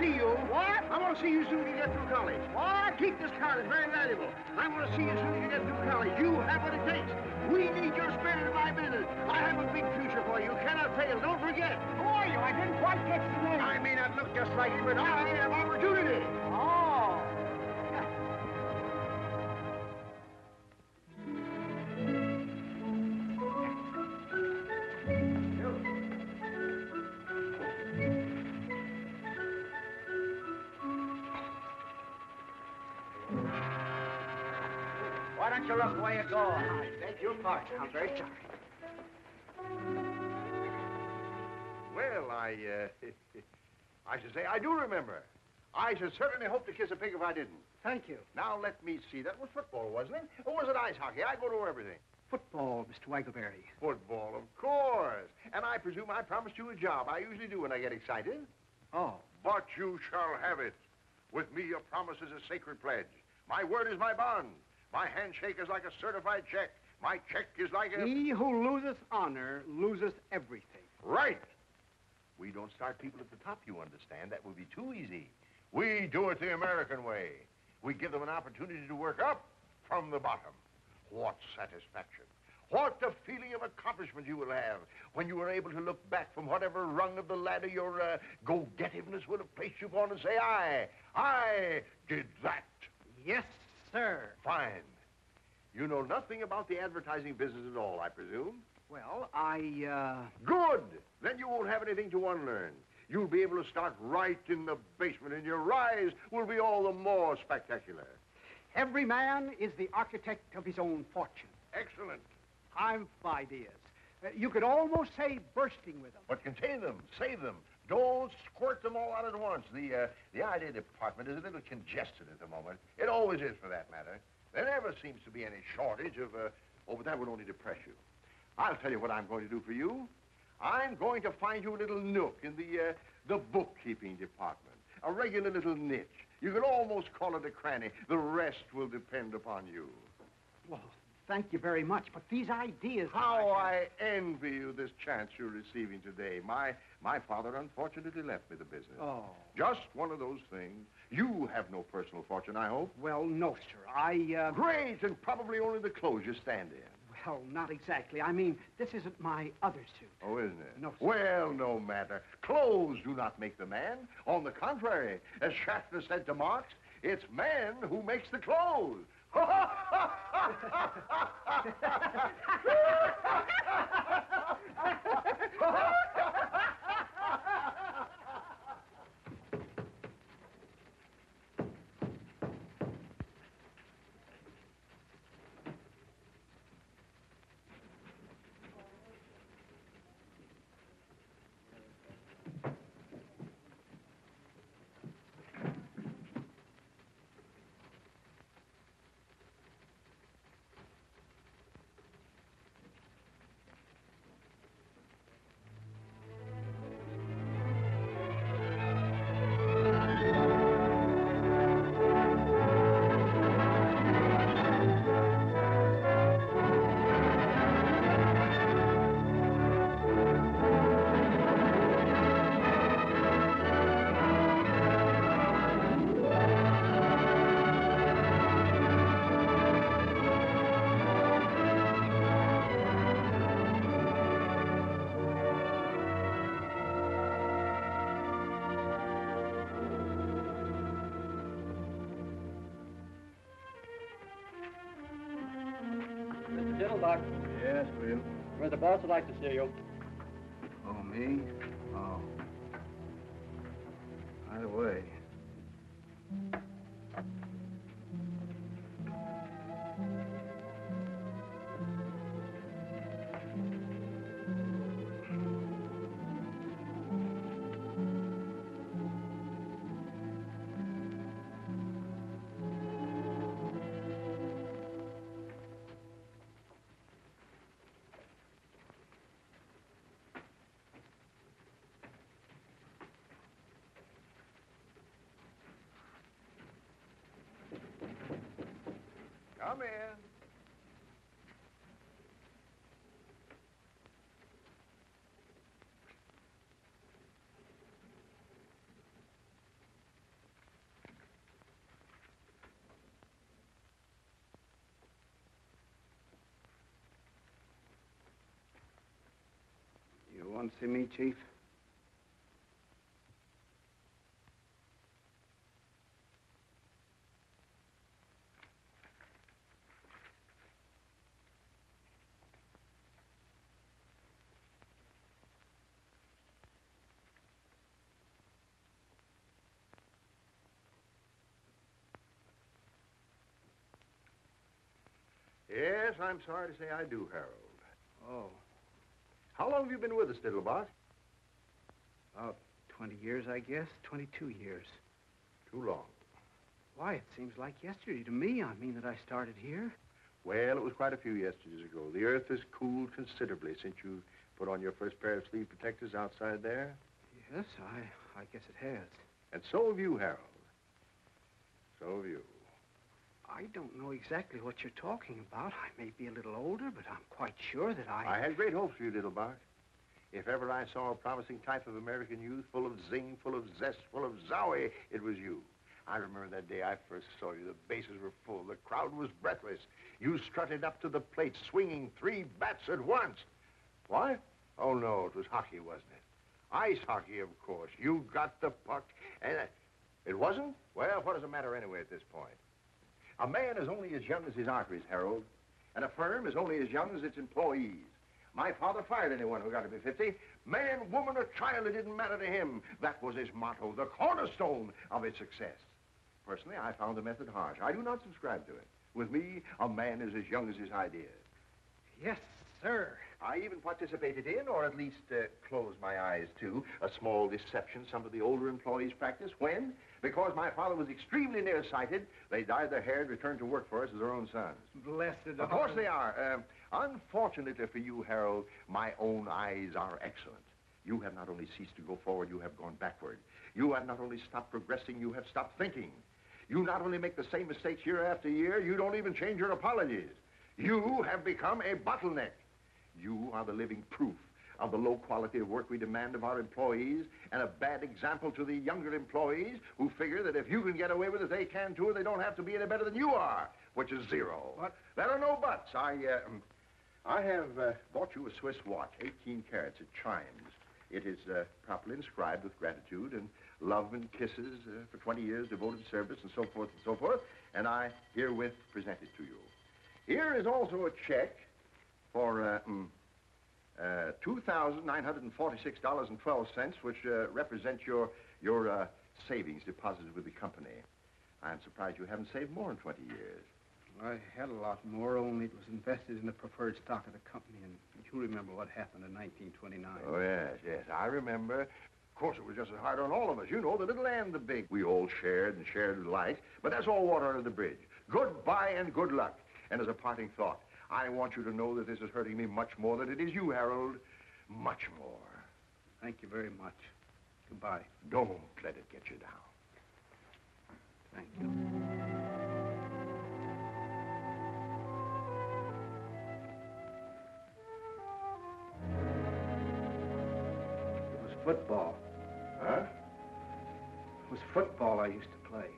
see you. What? I want to see you as soon as you get through college. What? Keep this card. It's very valuable. I want to see you as soon as you get through college. You have what it takes. We need your spirit in my business. I have a big future for you. You cannot fail. Don't forget. Who are you? I didn't quite catch the name. I may not look just like you, but I have opportunity. Oh. Why don't you look where you go? I beg your pardon. I'm very sorry. Well, I should say I do remember. I should certainly hope to kiss a pig if I didn't. Thank you. Now, let me see. That was football, wasn't it? Or was it ice hockey? I go to everything. Football, Mr. Waggleberry. Football, of course. And I presume I promised you a job. I usually do when I get excited. Oh. But you shall have it. With me, your promise is a sacred pledge. My word is my bond. My handshake is like a certified check. My check is like a... He who loseth honor loseth everything. Right. We don't start people at the top, you understand. That would be too easy. We do it the American way. We give them an opportunity to work up from the bottom. What satisfaction. What the feeling of accomplishment you will have when you are able to look back from whatever rung of the ladder your go-getiveness would have placed you upon and say, I did that. Yes, sir. Fine. You know nothing about the advertising business at all, I presume? Well, Good! Then you won't have anything to unlearn. You'll be able to start right in the basement, and your rise will be all the more spectacular. Every man is the architect of his own fortune. Excellent. I've ideas. You could almost say bursting with them. But contain them, save them. Don't squirt them all out at once. The idea department is a little congested at the moment. It always is, for that matter. There never seems to be any shortage of, but that would only depress you. I'll tell you what I'm going to do for you. I'm going to find you a little nook in the bookkeeping department. A regular little niche. You could almost call it a cranny. The rest will depend upon you. Well, thank you very much, but these ideas... How I envy you this chance you're receiving today. My father unfortunately left me the business. Oh. Just one of those things. You have no personal fortune, I hope. Well, no, sir. Great, and probably only the clothes you stand in. Well, not exactly. I mean, this isn't my other suit. Oh, isn't it? No, sir. Well, no matter. Clothes do not make the man. On the contrary, as Schaffner said to Marx, it's man who makes the clothes. Diddlebuck. Yes, William. Where the boss would like to see you. Oh, me? Oh. By the way. Come in. Want to see me, Chief? Yes, I'm sorry to say I do, Harold. Oh, How long have you been with us, Diddlebot? about 20 years, I guess. 22 years. Too long. Why, it seems like yesterday to me. I mean that I started here. Well, it was quite a few yesterdays ago. The earth has cooled considerably since you put on your first pair of sleeve protectors outside there. Yes, I guess it has. And so have you, Harold. So have you. I don't know exactly what you're talking about. I may be a little older, but I'm quite sure that I had great hopes for you, Diddlebot. If ever I saw a promising type of American youth, full of zing, full of zest, full of zowie, it was you. I remember that day I first saw you. The bases were full. The crowd was breathless. You strutted up to the plate, swinging 3 bats at once. What? Oh, no, it was hockey, wasn't it? Ice hockey, of course. You got the puck, and it wasn't? Well, what does it matter anyway at this point? A man is only as young as his arteries, Harold, and a firm is only as young as its employees. My father fired anyone who got to be 50. Man, woman, or child, it didn't matter to him. That was his motto, the cornerstone of his success. Personally, I found the method harsh. I do not subscribe to it. With me, a man is as young as his ideas. Yes, sir. I even participated in, or at least closed my eyes to, a small deception some of the older employees practiced when, because my father was extremely nearsighted, they dyed their hair and returned to work for us as their own sons. Blessed Of course they are. Unfortunately for you, Harold, my own eyes are excellent. You have not only ceased to go forward, you have gone backward. You have not only stopped progressing, you have stopped thinking. You not only make the same mistakes year after year, you don't even change your apologies. You have become a bottleneck. You are the living proof of the low quality of work we demand of our employees, and a bad example to the younger employees who figure that if you can get away with it, they can too, and they don't have to be any better than you are, which is zero. What? There are no buts. I have bought you a Swiss watch, 18 carats. It chimes. It is properly inscribed with gratitude and love and kisses for 20 years devoted service and so forth and so forth, and I herewith present it to you. Here is also a check for $2,946.12, which represents your savings deposited with the company. I'm surprised you haven't saved more in 20 years. I had a lot more, only it was invested in the preferred stock of the company, and you remember what happened in 1929. Oh, yes, I remember. Of course, it was just as hard on all of us. You know, the little and the big. We all shared and shared alike, but that's all water under the bridge. Goodbye and good luck. And as a parting thought, I want you to know that this is hurting me much more than it is you, Harold. Much more. Thank you very much. Goodbye. Don't let it get you down. Thank you. It was football. Huh? It was football I used to play.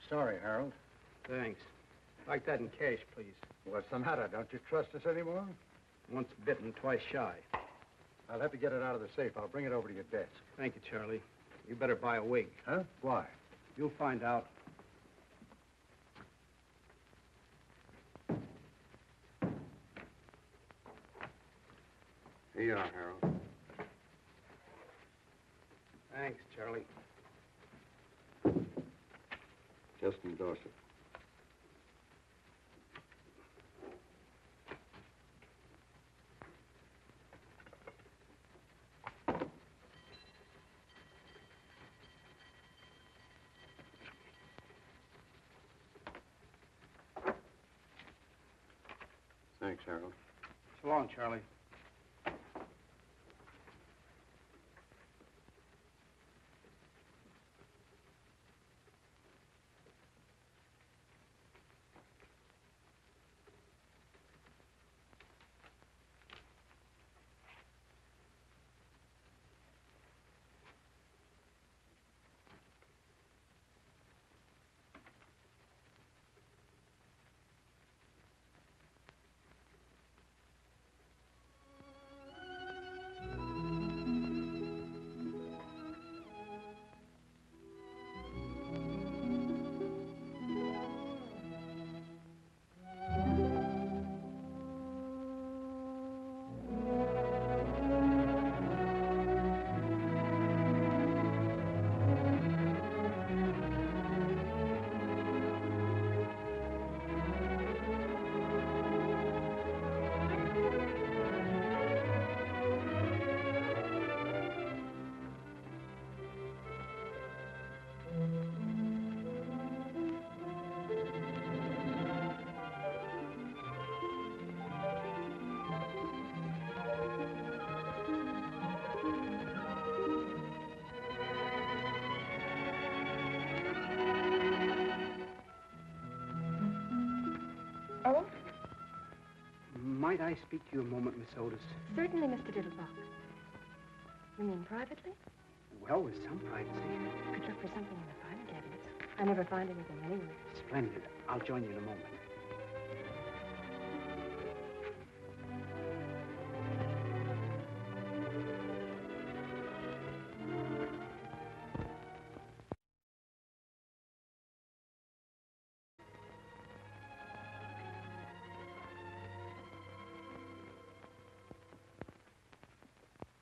Sorry, Harold. Thanks. Like that in cash, please. What's the matter? Don't you trust us anymore? Once bitten, twice shy. I'll have to get it out of the safe. I'll bring it over to your desk. Thank you, Charlie. You better buy a wig. Huh? Why? You'll find out. Here you are, Harold. Thanks, Charlie. Just endorse it. Thanks, Harold. So long, Charlie. might I speak to you a moment, Miss Otis? Certainly, Mr. Diddlebuck. You mean privately? Well, with some privacy. Could look for something in the file cabinets. I never find anything anywhere. Splendid. I'll join you in a moment.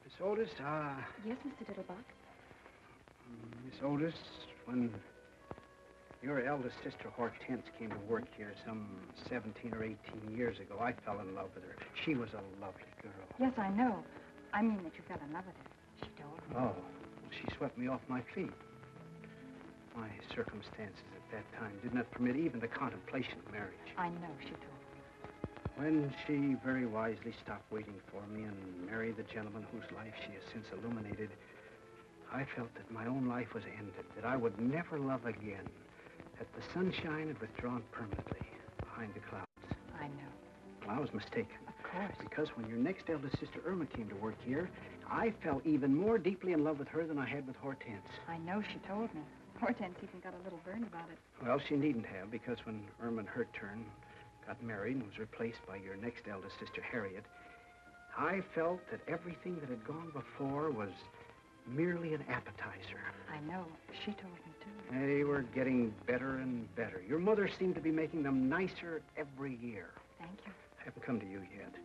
Miss Otis, Yes, Mr. Diddlebuck. Miss Otis, when your eldest sister Hortense came to work here some 17 or 18 years ago, I fell in love with her. She was a lovely girl. Yes, I know. I mean that you fell in love with her. She told me. Oh, well, she swept me off my feet. My circumstances at that time did not permit even the contemplation of marriage. I know, she told me. When she very wisely stopped waiting for me and married the gentleman whose life she has since illuminated, I felt that my own life was ended, that I would never love again, that the sunshine had withdrawn permanently behind the clouds. I know. Well, I was mistaken. Of course. Because when your next eldest sister, Irma, came to work here, I fell even more deeply in love with her than I had with Hortense. I know, she told me. Hortense even got a little burned about it. Well, she needn't have, because when Irma, in her turn, got married and was replaced by your next eldest sister, Harriet, I felt that everything that had gone before was merely an appetizer. I know. She told me, too. They were getting better and better. Your mother seemed to be making them nicer every year. Thank you. I haven't come to you yet.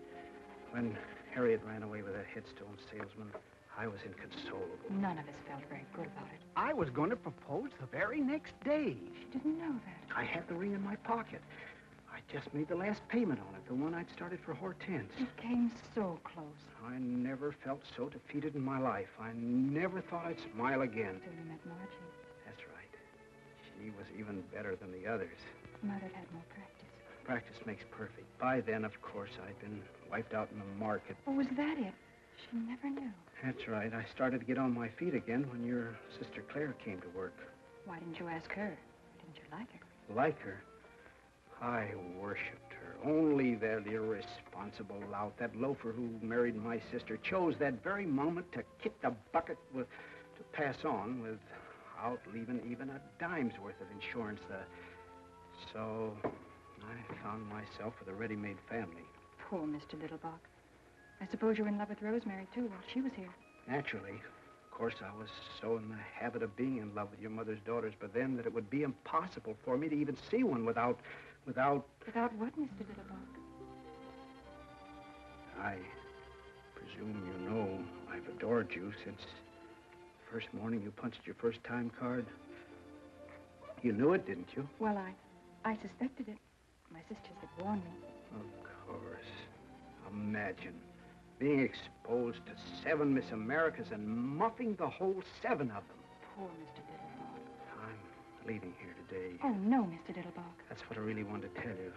When Harriet ran away with that headstone salesman, I was inconsolable. None of us felt very good about it. I was going to propose the very next day. She didn't know that. I had the ring in my pocket. I just made the last payment on it, the one I'd started for Hortense. You came so close. I never felt so defeated in my life. I never thought I'd smile again. Till you met Margie. That's right. She was even better than the others. Mother'd had more practice. Practice makes perfect. By then, of course, I'd been wiped out in the market. Oh, was that it? She never knew. That's right. I started to get on my feet again when your sister Claire came to work. Why didn't you ask her? Didn't you like her? Like her? I worshipped her. Only that irresponsible lout, that loafer who married my sister, chose that very moment to kick the bucket to pass on without leaving even a dime's worth of insurance. So I found myself with a ready-made family. Poor Mr. Diddlebuck. I suppose you were in love with Rosemary, too, while she was here. Naturally. Of course, I was so in the habit of being in love with your mother's daughters, but then that it would be impossible for me to even see one without... Without what, Mr. Diddlebuck? I presume you know I've adored you since the first morning you punched your first time card. You knew it, didn't you? Well, I suspected it. My sisters had warned me. Of course. Imagine being exposed to 7 Miss Americas and muffing the whole 7 of them. Poor Mr. Diddlebuck. I'm leaving here today. Oh, no, Mr. Diddlebuck. That's what I really wanted to tell you.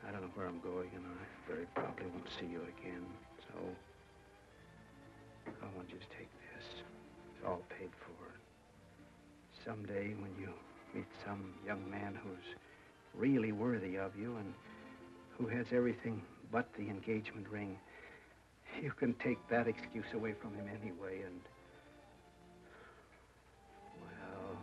I don't know where I'm going, and I very probably won't see you again. So, I want you to take this. It's all paid for. Someday, when you meet some young man who's really worthy of you and who has everything but the engagement ring, you can take that excuse away from him anyway, and... well...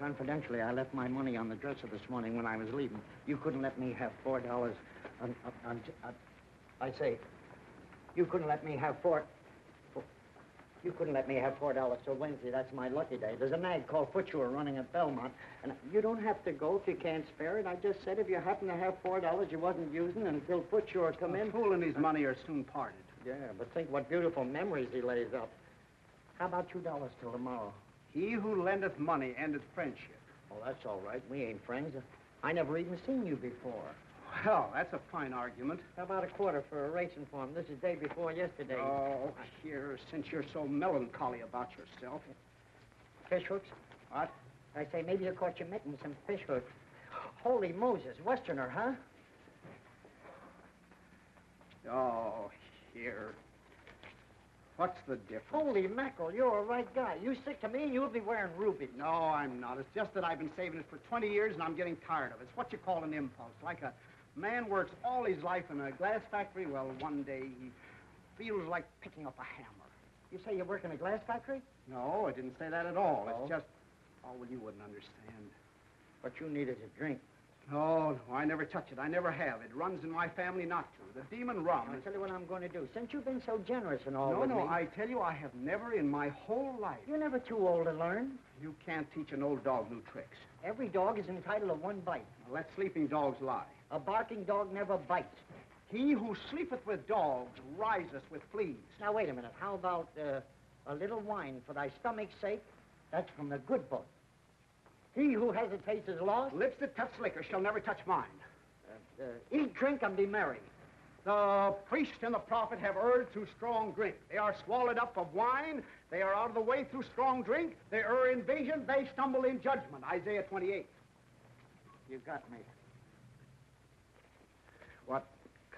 confidentially, I left my money on the dresser this morning when I was leaving. You couldn't let me have $4. I say, you couldn't let me have You couldn't let me have $4 till Wednesday. That's my lucky day. There's a nag called Footsure running at Belmont, and you don't have to go if you can't spare it. I just said if you happen to have $4 you wasn't using until Footsure come in. A fool and his money are soon parted. Yeah, but think what beautiful memories he lays up. How about $2 till tomorrow? He who lendeth money endeth friendship. Oh, that's all right. We ain't friends. I never even seen you before. Well, that's a fine argument. How about a quarter for a racing form? This is day before yesterday. Oh, here, since you're so melancholy about yourself. Fish hooks? What? I say, maybe you caught your mitten some fish hooks. Holy Moses, Westerner, huh? Oh, here. What's the difference? Holy mackerel, you're a right guy. You stick to me and you'll be wearing rubies. No, I'm not. It's just that I've been saving it for 20 years and I'm getting tired of it. It's what you call an impulse. Like a man works all his life in a glass factory. Well, one day he feels like picking up a hammer. You say you work in a glass factory? No, I didn't say that at all. Oh. It's just... Oh, well, you wouldn't understand. What you need is a drink. No, I never touch it. I never have. It runs in my family not to. The demon rum. I'll tell you what I'm going to do. Since you've been so generous and all No, with me... I tell you, I have never in my whole life... You're never too old to learn. You can't teach an old dog new tricks. Every dog is entitled to one bite. Now, let sleeping dogs lie. A barking dog never bites. He who sleepeth with dogs riseth with fleas. Now, wait a minute. How about a little wine for thy stomach's sake? That's from the good book. He who hesitates is lost. Lips that touch liquor shall never touch mine. Eat, drink, and be merry. The priest and the prophet have erred through strong drink. They are swallowed up of wine. They are out of the way through strong drink. They err in vision. They stumble in judgment. Isaiah 28. You got me. What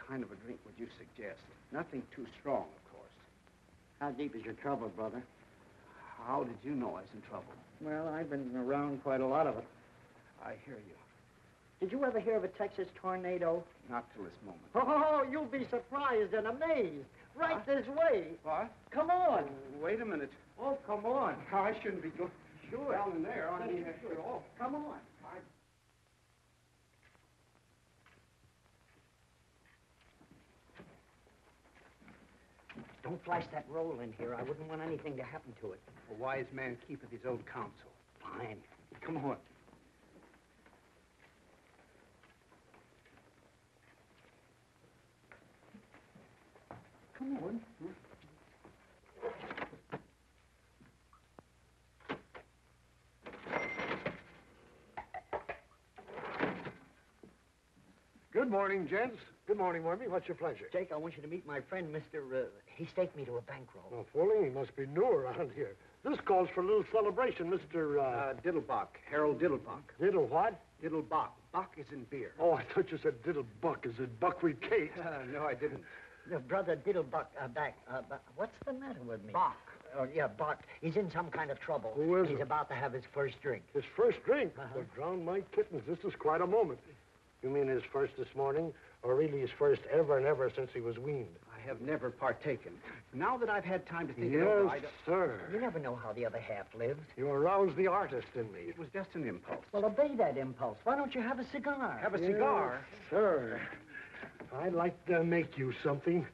kind of a drink would you suggest? Nothing too strong, of course. How deep is your trouble, brother? How did you know I was in trouble? Well, I've been around quite a lot of it. I hear you. Did you ever hear of a Texas tornado? Not till this moment. Oh, you'll be surprised and amazed. Right this way. What? Come on. Wait a minute. Oh, come on. I shouldn't be going Sure. down in there. I mean, Sure. oh. Come on. Don't flash that roll in here. I wouldn't want anything to happen to it. A wise man keepeth his own counsel. Fine. Come on. Come on. Good morning, gents. Good morning, Wormy. What's your pleasure? Jake, I want you to meet my friend, Mr. He staked me to a bankroll. Oh, fooling, he must be new around here. This calls for a little celebration, Mr. Diddlebach. Harold Diddlebach. Diddle what? Diddlebach. Bach is in beer. Oh, I thought you said Diddlebuck. Is it buckwheat cake? No, I didn't. Brother Diddlebuck, what's the matter with me? Bach. Oh, yeah, Bach. He's in some kind of trouble. Who is He's it? about to have his first drink. His first drink? Uh-huh. Well, drown my kittens. This is quite a moment. You mean his first this morning? Or really his first ever and ever since he was weaned? I have never partaken. Now that I've had time to think it Yes, over, sir. You never know how the other half lives. You aroused the artist in me. it was just an impulse. Well, obey that impulse. Why don't you have a cigar? Have a cigar? Sir, I'd like to make you something.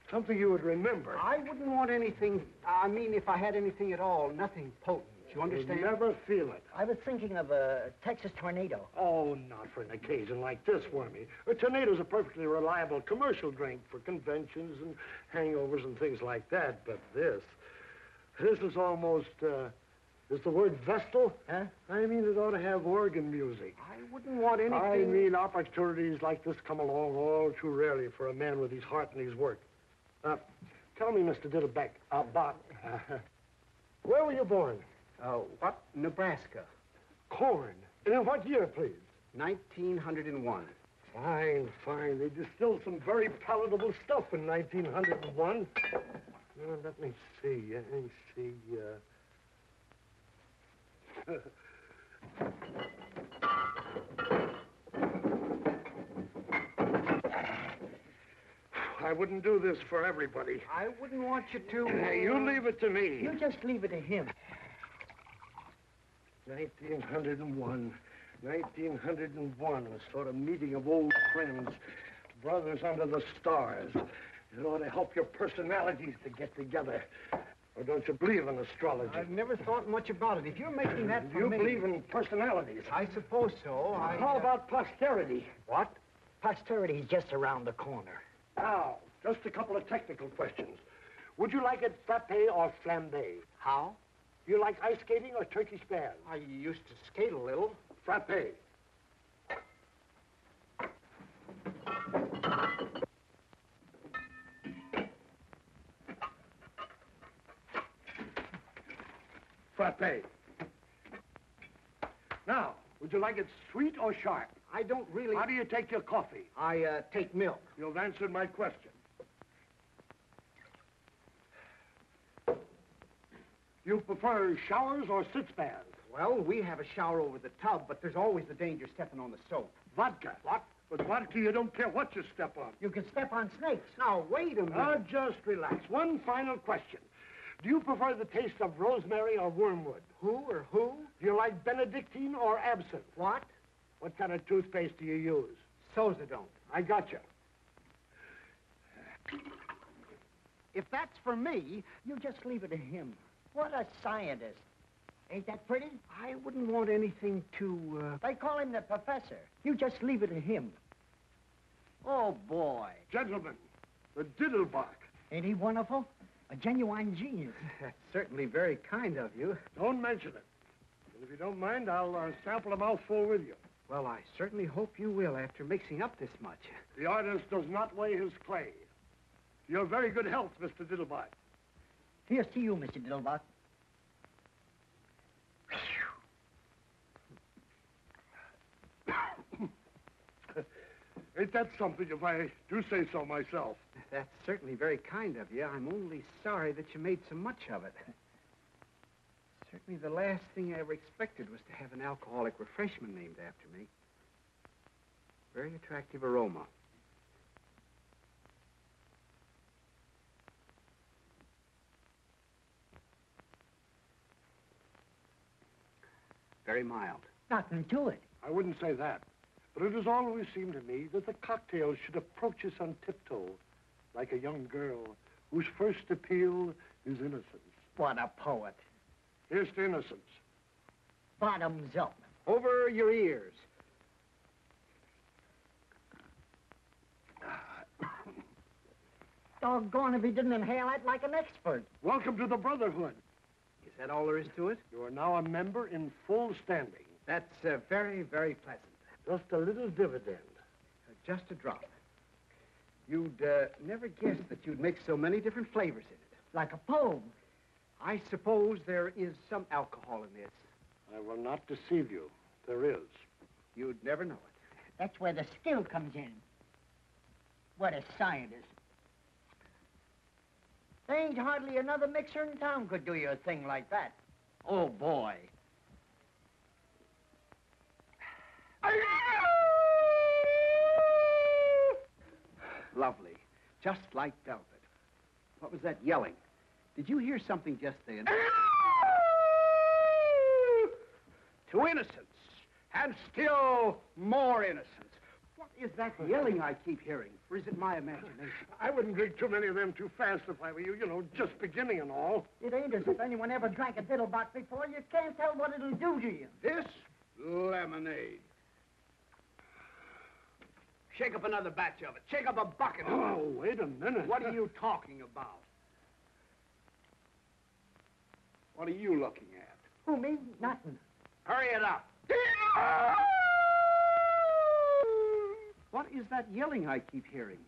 Something you would remember. I wouldn't want anything, I mean, if I had anything at all, nothing potent. You understand? You'll never feel it. I was thinking of a Texas tornado. Oh, not for an occasion like this, Wormy. A tornado's a perfectly reliable commercial drink for conventions and hangovers and things like that. But this is almost, is the word Vestal? Huh? I mean, it ought to have organ music. I wouldn't want anything... I mean, opportunities like this come along all too rarely for a man with his heart and his work. Tell me, Mr. Diddleback, Bach, where were you born? What? Nebraska. Corn. And in what year, please? 1901. Fine, fine. They distilled some very palatable stuff in 1901. Let me see. I wouldn't do this for everybody. I wouldn't want you to... You leave it to me. You just leave it to him. 1901. 1901, a sort of meeting of old friends, brothers under the stars. It ought to help your personalities to get together. Or don't you believe in astrology? I've never thought much about it. If you're making that Do for you me... believe in personalities? I suppose so. How about posterity? What? Posterity's just around the corner. Now, just a couple of technical questions. Would you like it frappe or flambé? How? Do you like ice skating or turkey spans? I used to skate a little. Frappe. Frappe. Now, would you like it sweet or sharp? I don't really... How do you take your coffee? I take milk. You've answered my question. You prefer showers or sit-spans? Well, we have a shower over the tub, but there's always the danger stepping on the soap. Vodka. What? With vodka, you don't care what you step on. You can step on snakes. Now, wait a minute. Now, just relax. One final question. Do you prefer the taste of rosemary or wormwood? Who or who? Do you like Benedictine or absinthe? What? What kind of toothpaste do you use? Sozadone. I got you. If that's for me, You just leave it to him. What a scientist. Ain't that pretty? I wouldn't want anything to, They call him the professor. You just leave it to him. Oh, boy. Gentlemen, the Diddlebach. Ain't he wonderful? A genuine genius. That's certainly very kind of you. Don't mention it. And if you don't mind, I'll sample a mouthful with you. Well, I certainly hope you will after mixing up this much. The artist does not weigh his clay. To your very good health, Mr. Diddlebach. Here's to you, Mr. Diddlebach. Ain't that something if I do say so myself? That's certainly very kind of you. I'm only sorry that you made so much of it. Certainly the last thing I ever expected was to have an alcoholic refreshment named after me. Very attractive aroma. Very mild. Nothing to it. I wouldn't say that. But it has always seemed to me that the cocktail should approach us on tiptoe, like a young girl whose first appeal is innocence. What a poet. Here's to innocence. Bottoms up. Over your ears. Doggone if he didn't inhale that like an expert. Welcome to the Brotherhood. Is that all there is to it? You are now a member in full standing. That's very, very pleasant. Just a little dividend. Just a drop. You'd never guess that you'd make so many different flavors in it. Like a poem. I suppose there is some alcohol in this. I will not deceive you. There is. You'd never know it. That's where the skill comes in. What a scientist. There ain't hardly another mixer in town could do you a thing like that. Oh, boy. Lovely. Just like velvet. What was that yelling? Did you hear something just then? To innocence. And still more innocence. What is that yelling I keep hearing? Or is it my imagination? I wouldn't drink too many of them too fast if I were you. You know, just beginning and all. It ain't as if anyone ever drank a diddlebach before. You can't tell what it'll do to you. This lemonade. Shake up another batch of it. Shake up a bucket of it. Oh, wait a minute. What are you talking about? What are you looking at? Who, me? Nothing. Hurry it up. What is that yelling I keep hearing?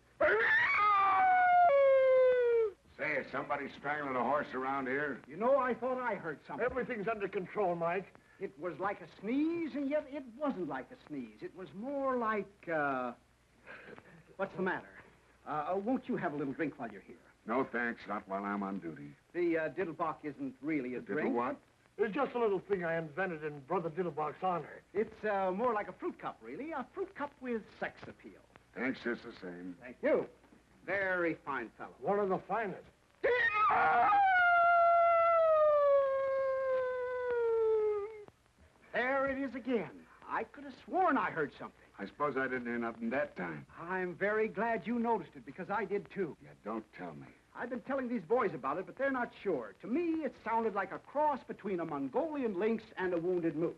Say, is somebody strangling a horse around here? You know, I thought I heard something. Everything's under control, Mike. It was like a sneeze, and yet it wasn't like a sneeze. It was more like, what's the matter? Won't you have a little drink while you're here? No, thanks. Not while I'm on duty. The Diddlebach isn't really a drink. What? It's just a little thing I invented in Brother Diddlebach's honor. It's more like a fruit cup, really. A fruit cup with sex appeal. Thanks, just the same. Thank you. Very fine fellow. One of the finest. it is again. I could have sworn I heard something. I suppose I didn't hear nothing that time. I'm very glad you noticed it, because I did too. Yeah, don't tell me. I've been telling these boys about it, but they're not sure. To me, it sounded like a cross between a Mongolian lynx and a wounded moose.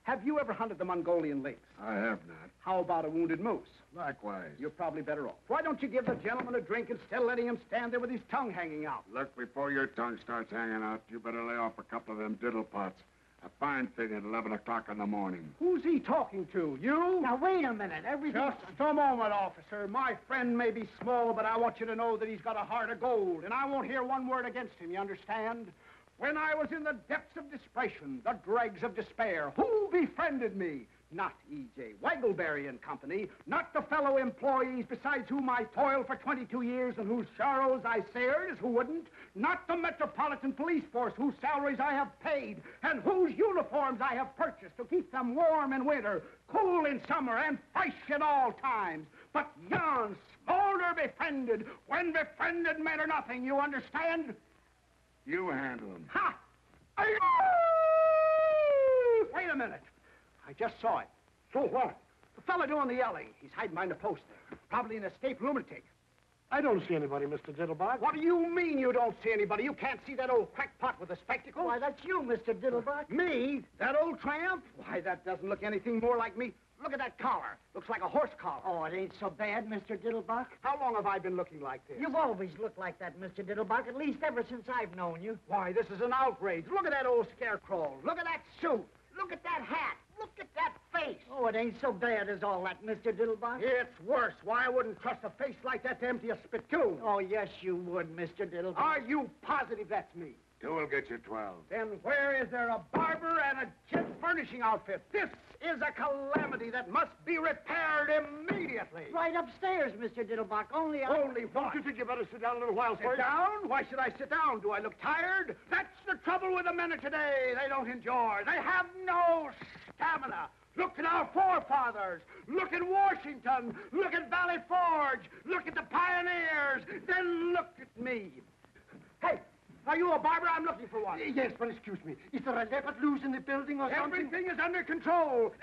Have you ever hunted the Mongolian lynx? I have not. How about a wounded moose? Likewise. You're probably better off. Why don't you give the gentleman a drink instead of letting him stand there with his tongue hanging out? Look, before your tongue starts hanging out, you better lay off a couple of them diddle pots. A fine thing at 11 o'clock in the morning. Who's he talking to? You? Now, wait a minute. Everything... Just a moment, officer. My friend may be small, but I want you to know that he's got a heart of gold, and I won't hear one word against him, you understand? When I was in the depths of desperation, the dregs of despair, who befriended me? Not E.J. Waggleberry and Company, not the fellow employees besides whom I toiled for 22 years and whose sorrows I shared as who wouldn't, not the Metropolitan Police Force whose salaries I have paid and whose uniforms I have purchased to keep them warm in winter, cool in summer, and fresh at all times, but yon smolder befriended, when befriended matter nothing, you understand? You handle him. Ha! Wait a minute. I just saw it. So what? The fella doing the yelling. He's hiding behind a post there. Probably an escaped lunatic. I don't see anybody, Mr. Diddlebach. What do you mean you don't see anybody? You can't see that old crackpot with the spectacles? Why, that's you, Mr. Diddlebach. Me? That old tramp? Why, that doesn't look anything more like me. Look at that collar. Looks like a horse collar. Oh, it ain't so bad, Mr. Diddlebach. How long have I been looking like this? You've always looked like that, Mr. Diddlebach, at least ever since I've known you. Why, this is an outrage. Look at that old scarecrow. Look at that suit. Look at that hat. Look at that face. Oh, it ain't so bad as all that, Mr. Diddlebach. It's worse. Why, I wouldn't trust a face like that to empty a spittoon. Oh, yes, you would, Mr. Diddlebach. Are you positive that's me? 2 will get you 12. Then where is there a barber and a gent furnishing outfit? This is a calamity that must be repaired immediately. Right upstairs, Mr. Diddlebach. Only what? Don't you think you better sit down a little while Sit first? down? Why should I sit down? Do I look tired? That's the trouble with the men of today. They don't endure. They have no stamina. Look at our forefathers. Look at Washington. Look at Valley Forge. Look at the pioneers. Then look at me. Hey, are you a barber? I'm looking for one. Yes, but excuse me. Is there a leopard loose in the building or something? Everything is under control.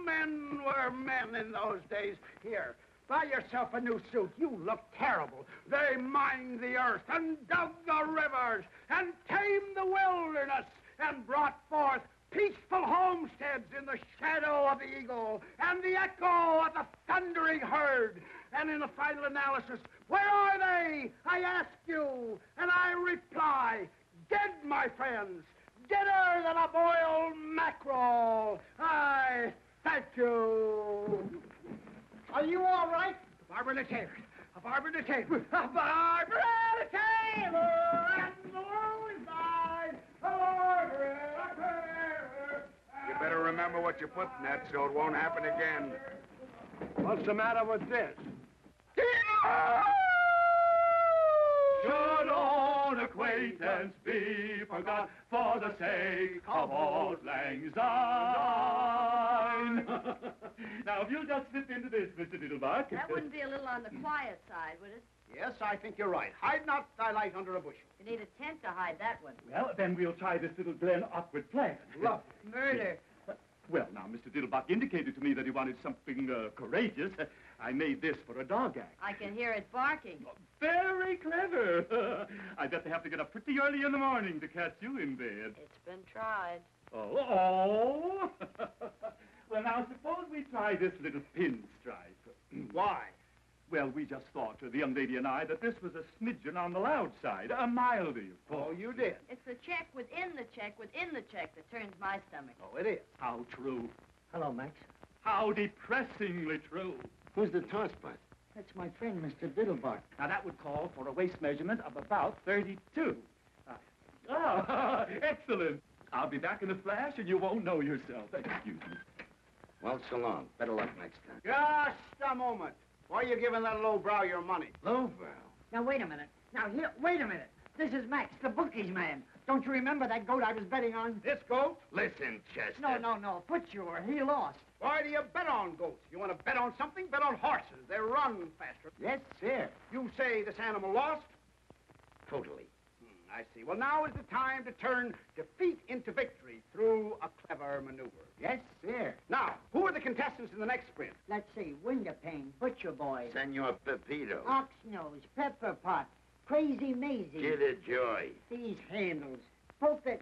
Men were men in those days. Here, buy yourself a new suit. You look terrible. They mined the earth and dug the rivers and tamed the wilderness and brought forth peaceful homesteads in the shadow of the eagle and the echo of the thundering herd. And in the final analysis, where are they? I ask you, and I reply, dead, my friends, deader than a boiled mackerel. I thank you. Are you all right? A barber and a tailor. A barber and a tailor. A barber and a tailor. And the world is mine. A barber and a tailor. You better remember what you put in that so it won't happen again. What's the matter with this? Should old acquaintance be forgot for the sake of old lang syne? Now, if you'll just slip into this, Mr. Diddlebach. That wouldn't be a little on the quiet side, would it? Yes, I think you're right. Hide not thy light under a bushel. You need a tent to hide that one. Well, then we'll try this little Glen Upward plan. Lovely. Murder. Well, now, Mr. Diddlebach indicated to me that he wanted something courageous. I made this for a dog act. I can hear it barking. Very clever. I bet they have to get up pretty early in the morning to catch you in bed. It's been tried. Oh. Well, now, suppose we try this little pinstripe. Why? Well, we just thought, the young lady and I, that this was a smidgen on the loud side. A mildy, of course. Oh, you did. It's the check within the check within the check that turns my stomach. Oh, it is. How true. Hello, Max. How depressingly true. Who's the tosspot? That's my friend, Mr. Diddlebach. Now, that would call for a waist measurement of about 32. Excellent. I'll be back in a flash, and you won't know yourself. Excuse me. Well, so long. Better luck next time. Just a moment. Why are you giving that lowbrow your money? Lowbrow? Now, wait a minute. Now, here, wait a minute. This is Max, the bookies man. Don't you remember that goat I was betting on? This goat? Listen, Chester. No. Footsure. He lost. Why do you bet on goats? You want to bet on something? Bet on horses. They run faster. Yes, sir. You say this animal lost? Totally. I see. Well, now is the time to turn defeat into victory through a clever maneuver. Yes, sir. Now, who are the contestants in the next sprint? Let's see. Winderpane, Butcher Boy, Senor Pepito. Oxnose, Pepper Pot, Crazy Maisie. Killer Joy. These handles. Polka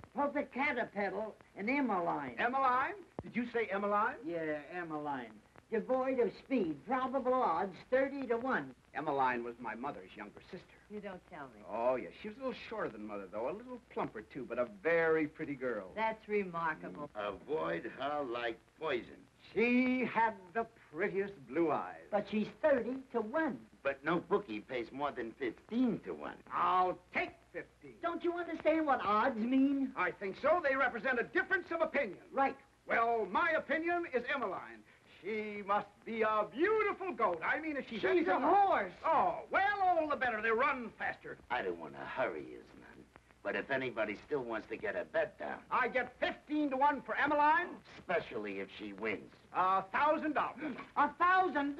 Caterpillar and Emmeline. Emmeline? Did you say Emmeline? Yeah, Emmeline. Devoid of speed. Probable odds 30 to 1. Emmeline was my mother's younger sister. You don't tell me. Oh, yes. She was a little shorter than Mother, though. A little plumper, too, but a very pretty girl. That's remarkable. Avoid her like poison. She had the prettiest blue eyes. But she's 30 to 1. But no bookie pays more than 15 to 1. I'll take 15. Don't you understand what odds mean? I think so. They represent a difference of opinion. Right. Well, my opinion is Emmeline. She must be a beautiful goat. I mean, if she's She's anything... a horse. Oh, well, all the better. They run faster. I don't want to hurry you none. But if anybody still wants to get a bet down, I get 15 to 1 for Emmeline. especially if she wins, $1,000. $1,000.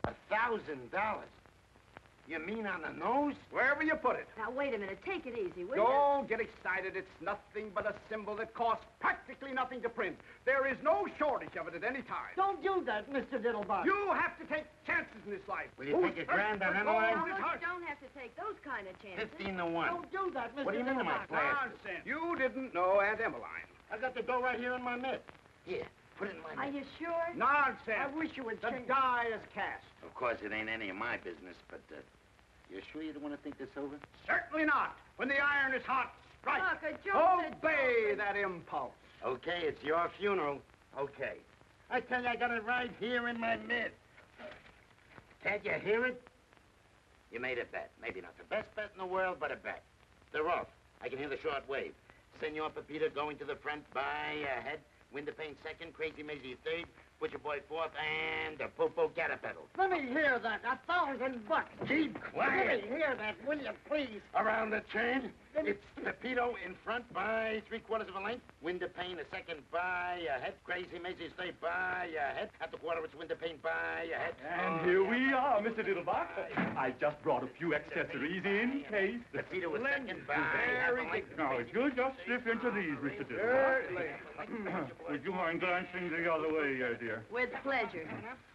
$1,000. You mean on the nose? Wherever you put it. Now, wait a minute. Take it easy, will you? Don't get excited. It's nothing but a symbol that costs practically nothing to print. There is no shortage of it at any time. Don't do that, Mr. Diddlebug. You have to take chances in this life. Will you take a grand on Emmeline? Now, look, you don't have to take those kind of chances. 15 to 1. Don't do that, Mr. What do you mean, am I Diddlebug. flashed? Nonsense. You didn't know Aunt Emmeline. I got the dough right here in my mitt. Here, put it in my Are mitt. you sure? Nonsense. I wish you would The change. die is cast. Of course, it ain't any of my business, but you sure you don't want to think this over? Certainly not. When the iron is hot, strike. Look, a joke. Obey that impulse. Okay, it's your funeral. Okay. I tell you, I got it right here in my mitt. Can't you hear it? You made a bet. Maybe not the best bet in the world, but a bet. They're off. I can hear the short wave. Senor Pepito going to the front by ahead. Winderpane second, Crazy Maisie third, Butcher Boy fourth, and the Popo Caterpillar. Let me hear that. $1,000. Keep quiet. Let me hear that, will you, please? Around the chain, it's Pepito in front by 3/4 of a length. Winderpane a second by ahead. Crazy Maisie's third by ahead. At the quarter, it's Winderpane by ahead. And here we are, Mr. Diddlebach. I just brought a few accessories in case. Pepito a second by half a length. Now, if you'll just slip into these, Mr. Diddlebach. Would you mind glancing the other way, dear? With pleasure.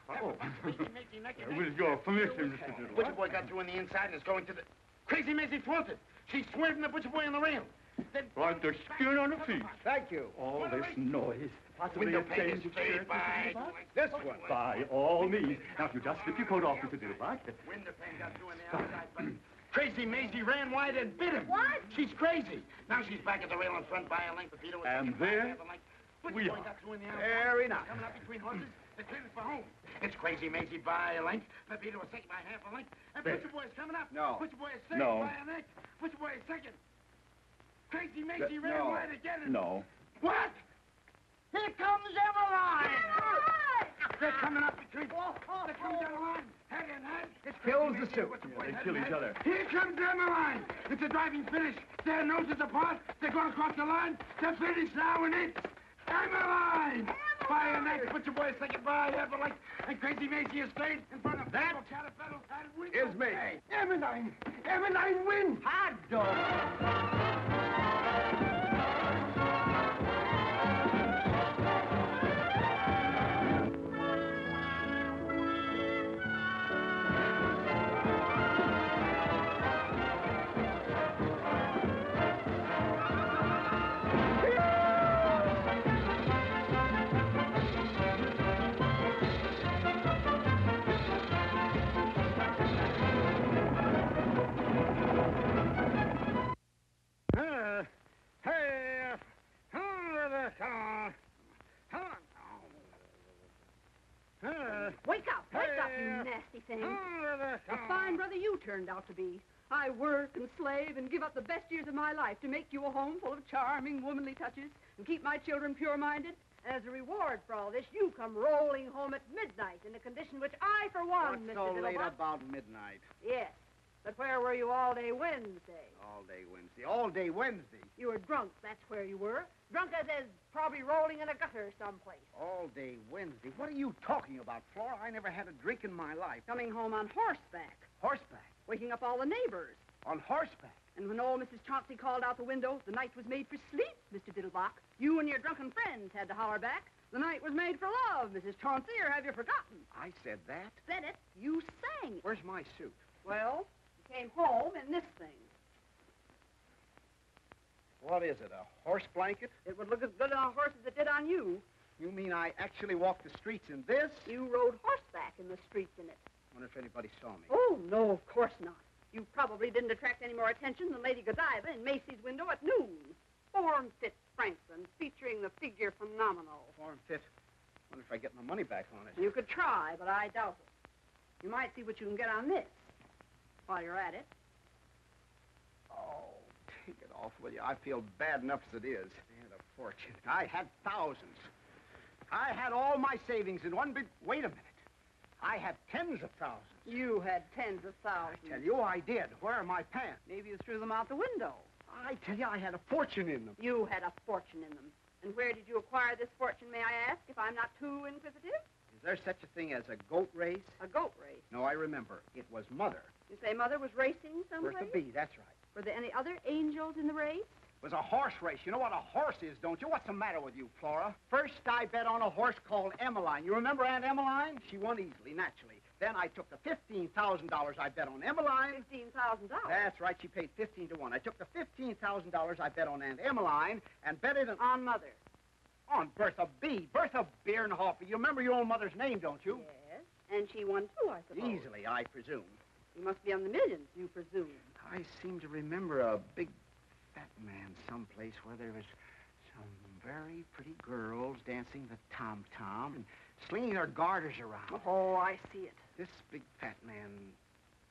Oh. With your permission, Mr. Diddlebach. Butcher Boy got through on the inside and is going to the... Crazy Maisie fronted. She's swerving the Butcher Boy on the rail. Then... Like the skin on the feet. Thank you. All this noise. Possibly a Winderpane change is of straight shirt, by... Mr. Diddlebach? This one. By all means. Now, if you just slip your coat off, Mr. Diddlebach. Winderpane got through on the outside, but... Crazy Maisie ran wide and bit him. What? She's crazy. Now she's back at the rail in front by a length. Pepito is And second by there half a length. Butcher we Boy are. got through on the outside. Very nice. Coming up between horses. They're clearing for home. It's Crazy Maisie by a length. Pepito is second by half a length. And There. Butcher Boy is coming up. No. Butcher Boy is third No. by a length. Butcher Boy is second. Crazy Maisie No. ran wide again. And... No. What? Here comes Emmeline. They're coming up between... They're coming down the line. Head and head. It kills the suit. They kill each other. Here comes Emmeline. It's a driving finish. Their noses apart. They're going across the line. They're finished now, and it's Emmeline. By a neck, Butcher Boy second by half a length, and Crazy Maisie is third in front of that. Caterpillar and wins. Is me. Emmeline. Emmeline wins. Hot dog. Wake up, you nasty thing. A fine brother you turned out to be. I work and slave and give up the best years of my life to make you a home full of charming, womanly touches and keep my children pure-minded. As a reward for all this, you come rolling home at midnight in a condition which I, for one, What's Mr. so late Diddlebach... about midnight? Yes, but where were you all day Wednesday? All day Wednesday. All day Wednesday. You were drunk, that's where you were. Drunk as probably rolling in a gutter someplace. All day Wednesday. What are you talking about, Flora? I never had a drink in my life. Coming home on horseback. Horseback. Waking up all the neighbors. On horseback. And when old Mrs. Chauncey called out the window, the night was made for sleep, Mr. Diddlebach. You and your drunken friends had to holler back. The night was made for love, Mrs. Chauncey, or have you forgotten? I said that? Said it. You sang it. Where's my suit? Well, you came home in this thing. What is it, a horse blanket? It would look as good on a horse as it did on you. You mean I actually walked the streets in this? You rode horseback in the streets in it. Wonder if anybody saw me. Oh, no, of course not. You probably didn't attract any more attention than Lady Godiva in Macy's window at noon. Form-fit Franklin, featuring the figure phenomenal. Form fit. Wonder if I get my money back on it. You could try, but I doubt it. You might see what you can get on this while you're at it. Oh, take it off, will you? I feel bad enough as it is. I had a fortune. I had thousands. I had all my savings in one big... Wait a minute. I had tens of thousands. You had tens of thousands. I tell you, I did. Where are my pants? Maybe you threw them out the window. I tell you, I had a fortune in them. You had a fortune in them. And where did you acquire this fortune, may I ask, if I'm not too inquisitive? Is there such a thing as a goat race? A goat race. No, I remember. It was Mother. You say Mother was racing someplace? Bertha B., that's right. Were there any other angels in the race? It was a horse race. You know what a horse is, don't you? What's the matter with you, Flora? First, I bet on a horse called Emmeline. You remember Aunt Emmeline? She won easily, naturally. Then I took the $15,000 I bet on Emmeline. $15,000? That's right. She paid 15 to 1. I took the $15,000 I bet on Aunt Emmeline and bet it on Mother. On Bertha B. Bertha Bierhofer. You remember your own mother's name, don't you? Yes. And she won, too, I suppose. Easily, I presume. You must be on the millions, you presume. I seem to remember a big fat man someplace where there was some very pretty girls dancing the tom-tom and slinging their garters around. Oh, I see it. This big fat man,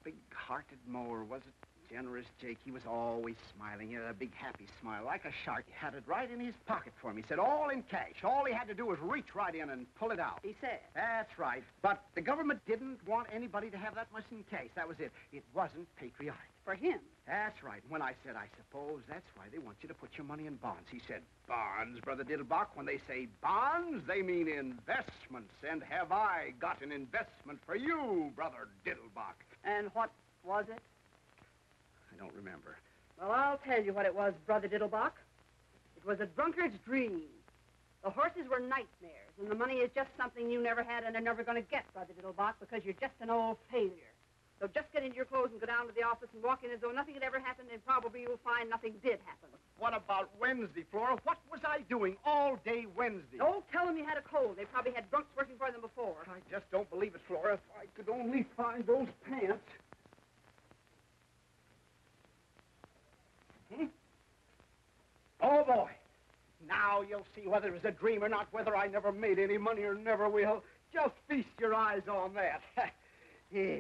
big-hearted mower, was it? Generous Jake. He was always smiling. He had a big happy smile, like a shark. He had it right in his pocket for me. He said all in cash. All he had to do was reach right in and pull it out. He said? That's right. But the government didn't want anybody to have that much in cash. That was it. It wasn't patriotic. For him? That's right. When I said, I suppose that's why they want you to put your money in bonds. He said, bonds, Brother Diddlebach. When they say bonds, they mean investments. And have I got an investment for you, Brother Diddlebach? And what was it? I don't remember. Well, I'll tell you what it was, Brother Diddlebach. It was a drunkard's dream. The horses were nightmares, and the money is just something you never had and are never going to get, Brother Diddlebach, because you're just an old failure. So just get into your clothes and go down to the office and walk in as though nothing had ever happened, and probably you'll find nothing did happen. What about Wednesday, Flora? What was I doing all day Wednesday? Don't tell them you had a cold. They probably had drunks working for them before. I just don't believe it, Flora. If I could only find those pants. Oh, boy. Now you'll see whether it was a dream or not, whether I never made any money or never will. Just feast your eyes on that. Yeah.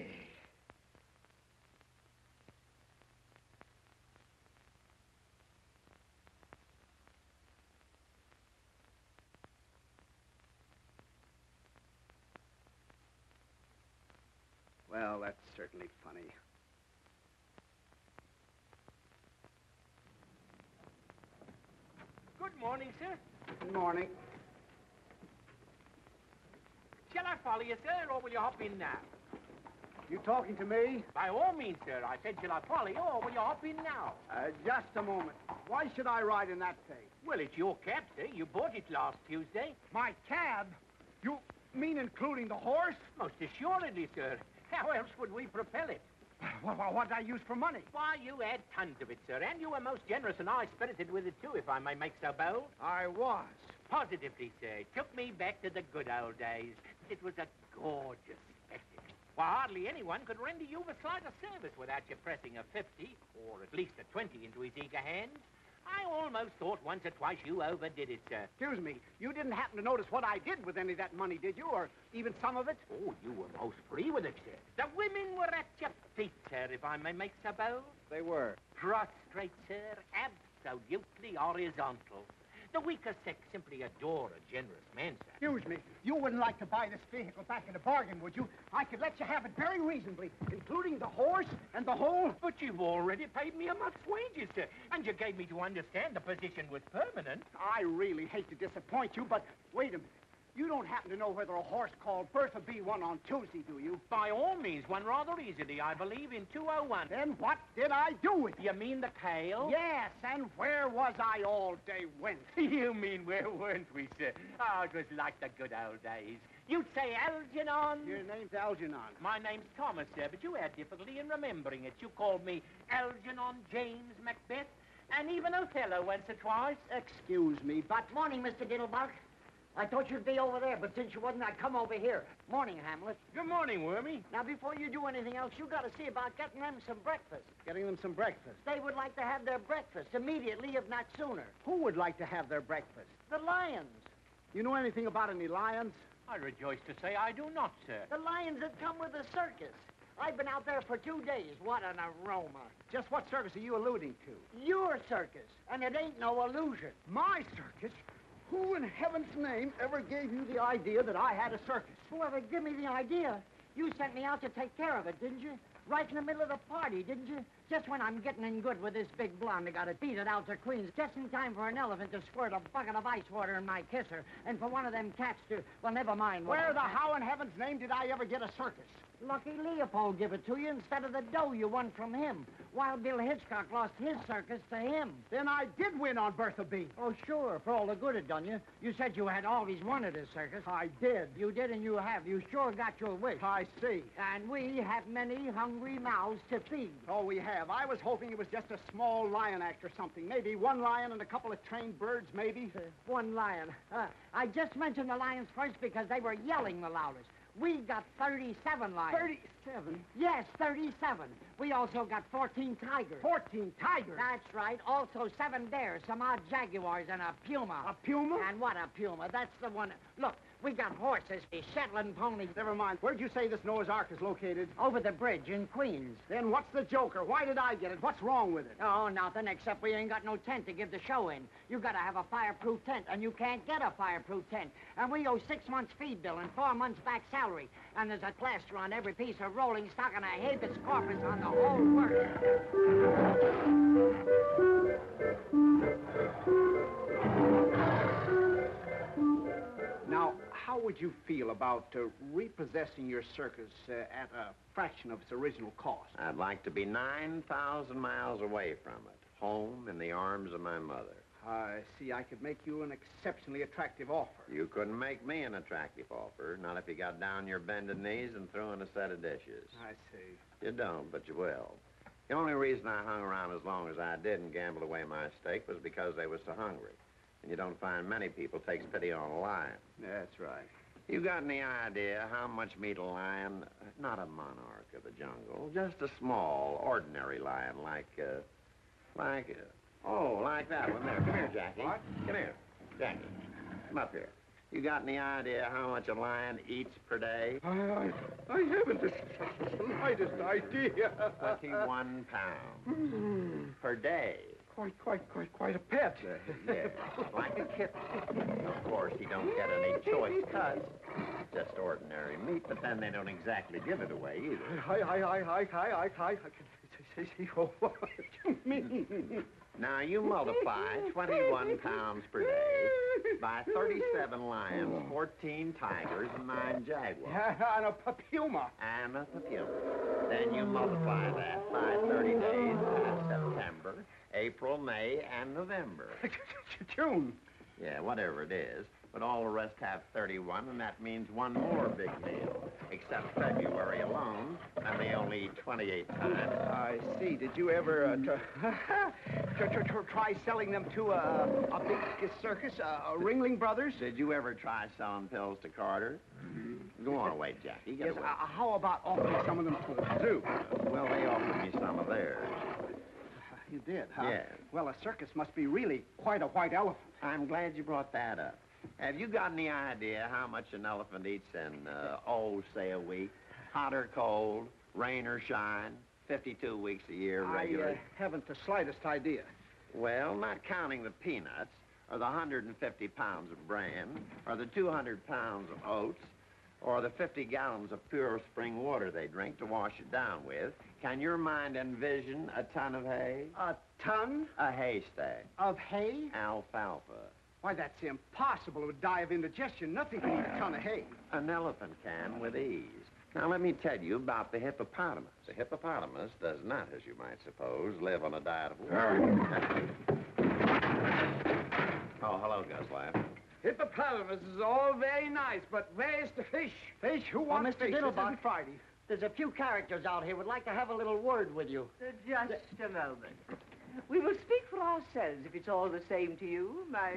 Well, that's certainly funny. Good morning, sir. Good morning. Shall I follow you, sir, or will you hop in now? You talking to me? By all means, sir. I said, shall I follow you, or will you hop in now? Just a moment. Why should I ride in that thing? Well, it's your cab, sir. You bought it last Tuesday. My cab? You mean including the horse? Most assuredly, sir. How else would we propel it? What'd I use for money? Why, you had tons of it, sir, and you were most generous and high-spirited with it, too, if I may make so bold. I was. Positively, sir. It took me back to the good old days. It was a gorgeous spectacle. Why, hardly anyone could render you the slightest service without you pressing a 50, or at least a 20, into his eager hands. I almost thought once or twice you overdid it, sir. Excuse me, you didn't happen to notice what I did with any of that money, did you? Or even some of it? Oh, you were most free with it, sir. The women were at your feet, sir, if I may make so bold. They were. Prostrate, sir, absolutely horizontal. The weaker sex simply adore a generous man, sir. Excuse me, you wouldn't like to buy this vehicle back in a bargain, would you? I could let you have it very reasonably, including the horse and the whole... But you've already paid me a month's wages, sir, and you gave me to understand the position was permanent. I really hate to disappoint you, but wait a minute. You don't happen to know whether a horse called Bertha B won on Tuesday, do you? By all means, won rather easily, I believe, in 201. Then what did I do with it? You mean the Kale? Yes, and where was I all day Wednesday? You mean where weren't we, sir? Oh, it was like the good old days. You'd say Algernon. Your name's Algernon. My name's Thomas, sir, but you had difficulty in remembering it. You called me Algernon James Macbeth, and even Othello once or twice. Excuse me, but... Morning, Mr. Diddlebuck. I thought you'd be over there, but since you wasn't, I'd come over here. Morning, Hamlet. Good morning, Wormy. Now, before you do anything else, you got to see about getting them some breakfast. Getting them some breakfast. They would like to have their breakfast immediately, if not sooner. Who would like to have their breakfast? The lions. You know anything about any lions? I rejoice to say I do not, sir. The lions that come with the circus. I've been out there for 2 days. What an aroma. Just what circus are you alluding to? Your circus, and it ain't no illusion. My circus? Who in heaven's name ever gave you the idea that I had a circus? Whoever gave me the idea, you sent me out to take care of it, didn't you? Right in the middle of the party, didn't you? Just when I'm getting in good with this big blonde, I got to beat it out to Queens, just in time for an elephant to squirt a bucket of ice water in my kisser, and for one of them cats to, well, never mind. Where the how in heaven's name did I ever get a circus? Lucky Leopold give it to you instead of the dough you won from him. Wild Bill Hitchcock lost his circus to him. Then I did win on Bertha B. Oh, sure, for all the good it done you. You said you had always wanted a circus. I did. You did and you have. You sure got your wish. I see. And we have many hungry mouths to feed. Oh, we have. I was hoping it was just a small lion act or something. Maybe one lion and a couple of trained birds, maybe. One lion. I just mentioned the lions first because they were yelling the loudest. We got 37 lions. 37? Yes, 37. We also got 14 tigers. 14 tigers? That's right. Also 7 bears, some odd jaguars, and a puma. A puma? And what a puma. That's the one. Look, we got horses, Shetland ponies. Never mind. Where'd you say this Noah's Ark is located? Over the bridge in Queens. Then what's the joker? Why did I get it? What's wrong with it? Oh, nothing, except we ain't got no tent to give the show in. You gotta have a fireproof tent, and you can't get a fireproof tent. And we owe 6 months feed bill and 4 months back salary. And there's a plaster on every piece of rolling stock and a habeas corpus on the whole work. Now, how would you feel about repossessing your circus at a fraction of its original cost? I'd like to be 9,000 miles away from it, home in the arms of my mother. I see. I could make you an exceptionally attractive offer. You couldn't make me an attractive offer, not if you got down your bended knees and threw in a set of dishes. I see. You don't, but you will. The only reason I hung around as long as I did and gambled away my stake was because they was so hungry. And you don't find many people takes pity on a lion. That's right. You got any idea how much meat a lion, not a monarch of the jungle, just a small, ordinary lion like that one there. Come here, Jackie. What? Come here. Jackie, come up here. You got any idea how much a lion eats per day? I haven't the slightest idea. 21 pounds per day. Quite a pet. Yeah, like a kitten. Of course, he don't get any choice cuts. Just ordinary meat, but then they don't exactly give it away either. I see what you mean. Now, you multiply 21 pounds per day by 37 lions, 14 tigers, and 9 jaguars. And a puma. And a puma. Then you multiply that by 30 days, September, April, May, and November. June. Yeah, whatever it is. But all the rest have 31, and that means one more big meal. Except February alone, and they only eat 28 times. I see. Did you ever try selling them to a big circus, Ringling Brothers? Did you ever try selling pills to Carter? Go on away, Jackie. Get Yes, away. how about offering some of them to the zoo? Well, they offered me some of theirs. You did, huh? Yeah. Well, a circus must be really quite a white elephant. I'm glad you brought that up. Have you got any idea how much an elephant eats in, say a week? Hot or cold, rain or shine, 52 weeks a year regular? I haven't the slightest idea. Well, not counting the peanuts, or the 150 pounds of bran, or the 200 pounds of oats, or the 50 gallons of pure spring water they drink to wash it down with, can your mind envision a ton of hay? A ton? A haystack. Of hay? Alfalfa. Why, that's impossible. It would die of indigestion. Nothing can eat a ton of hay. An elephant can with ease. Now, let me tell you about the hippopotamus. The hippopotamus does not, as you might suppose, live on a diet of water. Oh, hello, Guslife. Hippopotamus is all very nice, but where's the fish? Fish? Who wants Mr. fish? This Diddlebach. isn't Friday. There's a few characters out here would like to have a little word with you. Just a moment. We will speak for ourselves, if it's all the same to you, my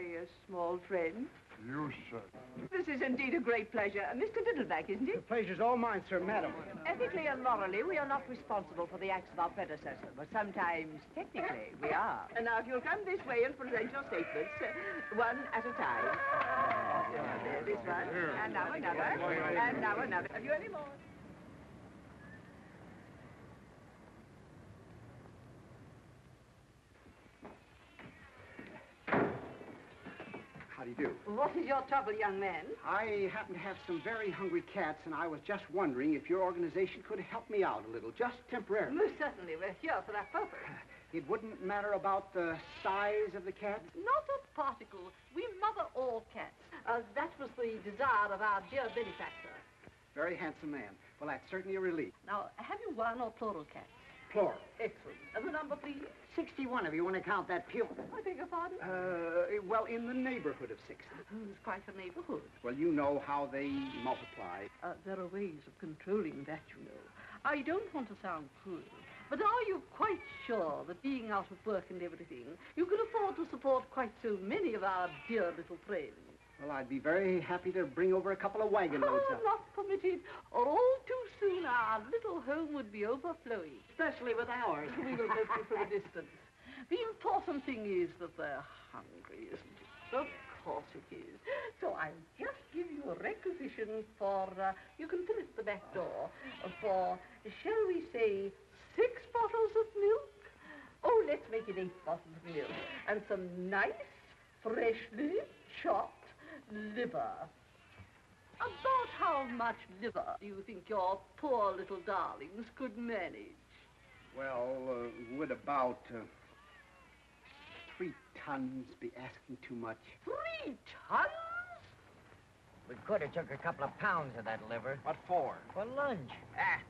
small friend. You, sir. This is indeed a great pleasure. Mr. Diddleback, isn't The it? pleasure's all mine, sir, madam. Ethically and morally, we are not responsible for the acts of our predecessor, but sometimes, technically, we are. And now, if you'll come this way and present your statements, one at a time. This one, and now another, and now another. Have you any more? How do you do? What is your trouble, young man? I happen to have some very hungry cats, and I was just wondering if your organization could help me out a little, just temporarily. Most certainly. We're here for that purpose. It wouldn't matter about the size of the cat? Not a particle. We mother all cats. That was the desire of our dear benefactor. Very handsome man. Well, that's certainly a relief. Now, have you one or plural cats? Plural. Excellent. And the number, please? 61, if you want to count that pew. I beg your pardon? Well, in the neighborhood of 60. It's quite a neighborhood. Well, you know how they multiply. There are ways of controlling that, you know. I don't want to sound cruel, but are you quite sure that being out of work and everything, you can afford to support quite so many of our dear little friends? Well, I'd be very happy to bring over a couple of wagon loads of... Not permitted, or all too soon our little home would be overflowing. Especially with ours. We will help you from a distance. The important thing is that they're hungry, isn't it? Of course it is. So I'll just give you a requisition for, you can fill it at the back door, for, shall we say, 6 bottles of milk? Oh, let's make it 8 bottles of milk. And some nice, freshly chopped liver. About how much liver do you think your poor little darlings could manage? Well, would about 3 tons be asking too much? 3 tons? We could have took a couple of pounds of that liver. What for? For lunch.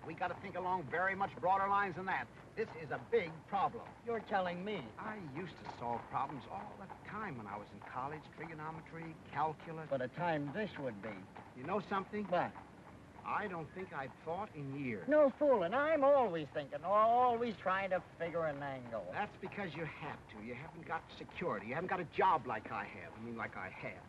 We got to think along very much broader lines than that. This is a big problem. You're telling me. I used to solve problems all the time when I was in college. Trigonometry, calculus. What a time this would be. You know something? What? I don't think I've thought in years. No fooling. I'm always thinking, always trying to figure an angle. That's because you have to. You haven't got security. You haven't got a job like I have. I mean, like I have.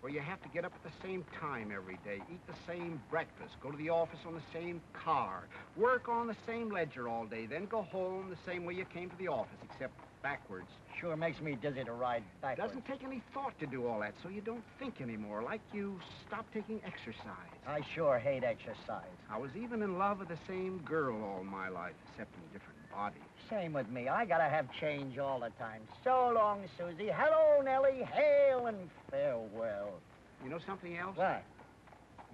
Where you have to get up at the same time every day, eat the same breakfast, go to the office on the same car, work on the same ledger all day, then go home the same way you came to the office, except backwards. Sure makes me dizzy to ride backwards. Doesn't take any thought to do all that, so you don't think anymore, like you stop taking exercise. I sure hate exercise. I was even in love with the same girl all my life, except in different bodies. Same with me. I gotta have change all the time. So long, Susie. Hello, Nellie. Hail and farewell. You know something else? What?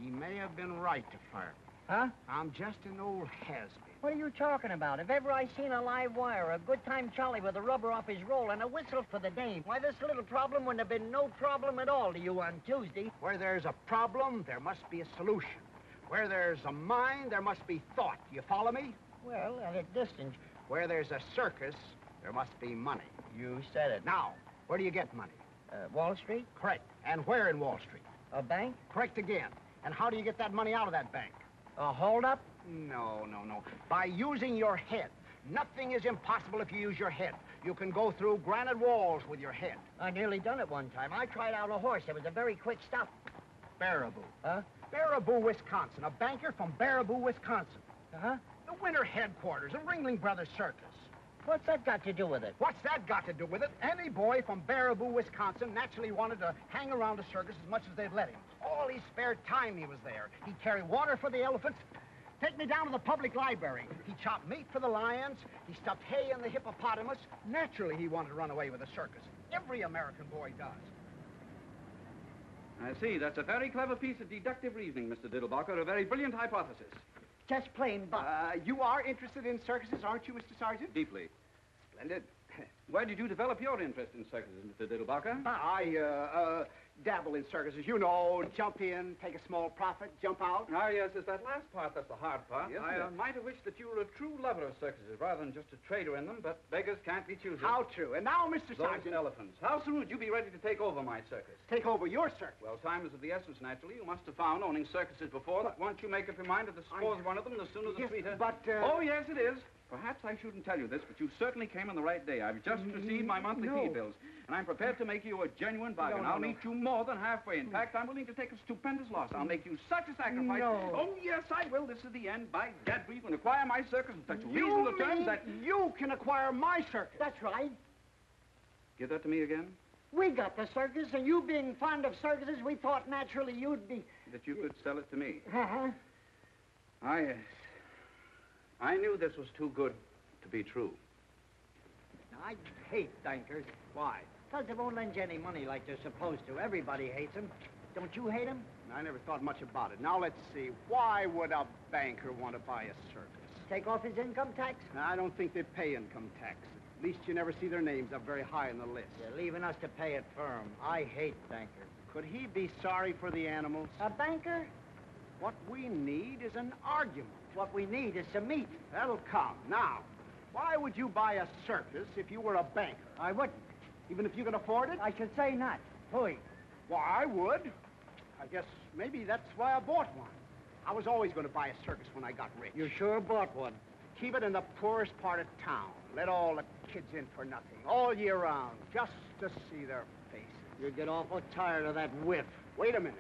He may have been right to fire me. Huh? I'm just an old has-been. What are you talking about? If ever I seen a live wire, a good time Charlie with a rubber off his roll and a whistle for the dame, why, this little problem wouldn't have been no problem at all to you on Tuesday. Where there's a problem, there must be a solution. Where there's a mind, there must be thought. You follow me? Well, at a distance. Where there's a circus, there must be money. You said it. Now, where do you get money? Wall Street? Correct. And where in Wall Street? A bank? Correct again. And how do you get that money out of that bank? A hold-up? No. By using your head. Nothing is impossible if you use your head. You can go through granite walls with your head. I nearly done it one time. I tried out a horse. It was a very quick stop. Baraboo. Huh? Baraboo, Wisconsin. A banker from Baraboo, Wisconsin. Uh-huh. The winter headquarters of Ringling Brothers Circus. What's that got to do with it? What's that got to do with it? Any boy from Baraboo, Wisconsin naturally wanted to hang around a circus as much as they'd let him. All his spare time he was there. He'd carry water for the elephants, take me down to the public library. He chopped meat for the lions. He stuffed hay in the hippopotamus. Naturally, he wanted to run away with the circus. Every American boy does. I see. That's a very clever piece of deductive reasoning, Mr. Diddlebacher. A very brilliant hypothesis. Just plain buck. You are interested in circuses, aren't you, Mr. Sergeant? Deeply. Splendid. Where did you develop your interest in circuses, Mr. Diddlebacher? I dabble in circuses. You know, jump in, take a small profit, jump out. Ah, yes, it's that last part that's the hard part. Yes, I sir. might have wished that you were a true lover of circuses rather than just a trader in them, but beggars can't be choosers. How true. And now, Mr. Those Sergeant. elephants. How soon would you be ready to take over my circus? Take over your circus. Well, time is of the essence, naturally. You must have found, owning circuses before, that once you make up your mind to dispose of one of them, the sooner the Yes, sweeter. but, Oh, yes, it is. Perhaps I shouldn't tell you this, but you certainly came on the right day. I've just received my monthly fee bills, and I'm prepared to make you a genuine bargain. I'll meet you more than halfway. In fact, I'm willing to take a stupendous loss. I'll make you such a sacrifice. No. Oh, yes, I will. This is the end. By gad, we can acquire my circus in such reasonable terms that... you can acquire my circus? That's right. Give that to me again? We got the circus, and you being fond of circuses, we thought naturally you'd be... That you could sell it to me. Uh-huh. Ah, yes. I knew this was too good to be true. I hate bankers. Why? Because they won't lend you any money like they're supposed to. Everybody hates them. Don't you hate them? I never thought much about it. Now, let's see. Why would a banker want to buy a circus? Take off his income tax? I don't think they pay income tax. At least you never see their names up very high on the list. You're leaving us to pay it for 'em. I hate bankers. Could he be sorry for the animals? A banker? What we need is an argument. What we need is some meat. That'll come. Now, why would you buy a circus if you were a banker? I wouldn't. Even if you can afford it? I should say not. Hui. Why, I would. I guess maybe that's why I bought one. I was always going to buy a circus when I got rich. You sure bought one. Keep it in the poorest part of town. Let all the kids in for nothing, all year round, just to see their faces. You get awful tired of that whiff. Wait a minute.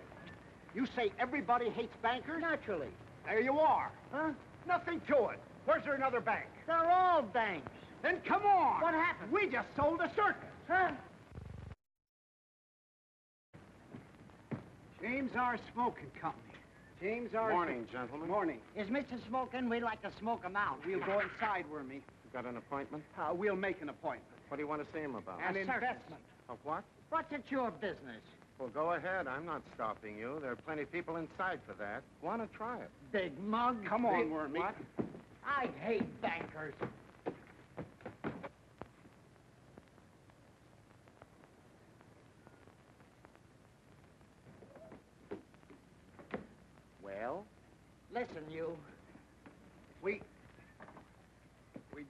You say everybody hates bankers? Naturally. There you are. Huh? Nothing to it. Where's there another bank? They're all banks. Then come on. What happened? We just sold a circus. Huh? James R. Smoking Company. James R. Morning, gentlemen. Morning. Is Mr. Smoking? We'd like to smoke him out. We'll go inside, Wormy. You got an appointment? We'll make an appointment. What do you want to see him about? An A circus. investment. Of what? What's it your business? Well, go ahead. I'm not stopping you. There are plenty of people inside for that. Want to try it? Big mug. Come on, Wormy. What? I hate bankers. Well, Listen, you. we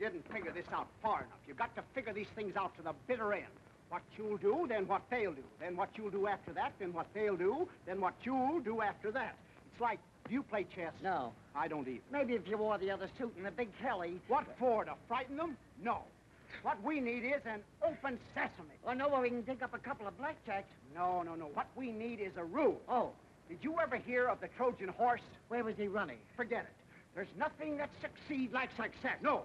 didn't figure this out far enough. You've got to figure these things out to the bitter end. What you'll do, then what they'll do. Then what you'll do after that, then what they'll do, then what you'll do after that. It's like, do you play chess? No. I don't either. Maybe if you wore the other suit and a big Kelly. What for, to frighten them? No. What we need is an open sesame. I know where we can dig up a couple of blackjacks. No. What we need is a rule. Oh, Did you ever hear of the Trojan horse? where was he running? Forget it. There's nothing that succeeds like success. No.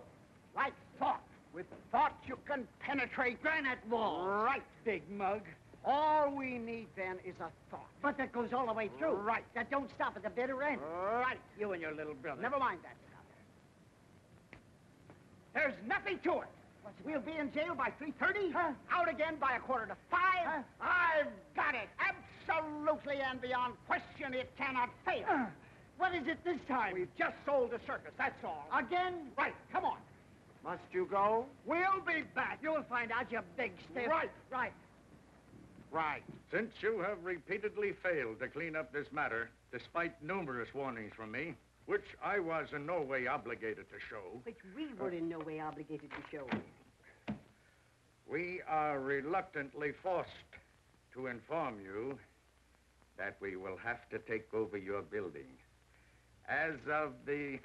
Like thought. With thought, you can penetrate Granite wall. Right, big mug. All we need, then, is a thought. But that goes all the way through. Right. That don't stop at the bitter end. Right. You and your little brother. Never mind that stuff. There's nothing to it. We'll be in jail by 3:30. Huh? Out again by 4:45. Huh? I've got it. Absolutely and beyond question, it cannot fail. What is it this time? We've just sold the circus, that's all. Again? Right, come on. Must you go? We'll be back. You'll find out, you big stiff. Right. Right. Right. Since you have repeatedly failed to clean up this matter, despite numerous warnings from me, which I was in no way obligated to show, Which we were in no way obligated to show. we are reluctantly forced to inform you that we will have to take over your building. As of the...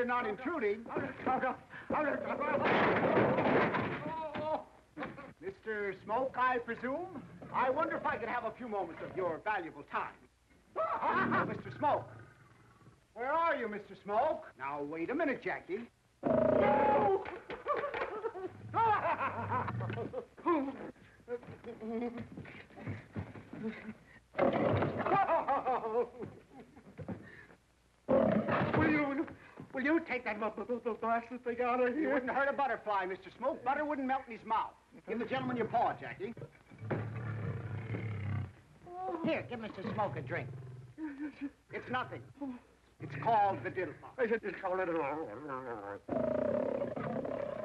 not intruding. Mr. Smoke, I presume? I wonder if I could have a few moments of your valuable time. Oh, Mr. Smoke. Where are you, Mr. Smoke? Now, wait a minute, Jackie. No! Will you take that blasted thing out of here? You wouldn't hurt a butterfly, Mr. Smoke. Butter wouldn't melt in his mouth. Give the gentleman your paw, Jackie. Here, give Mr. Smoke a drink. It's nothing. It's called the diddle box.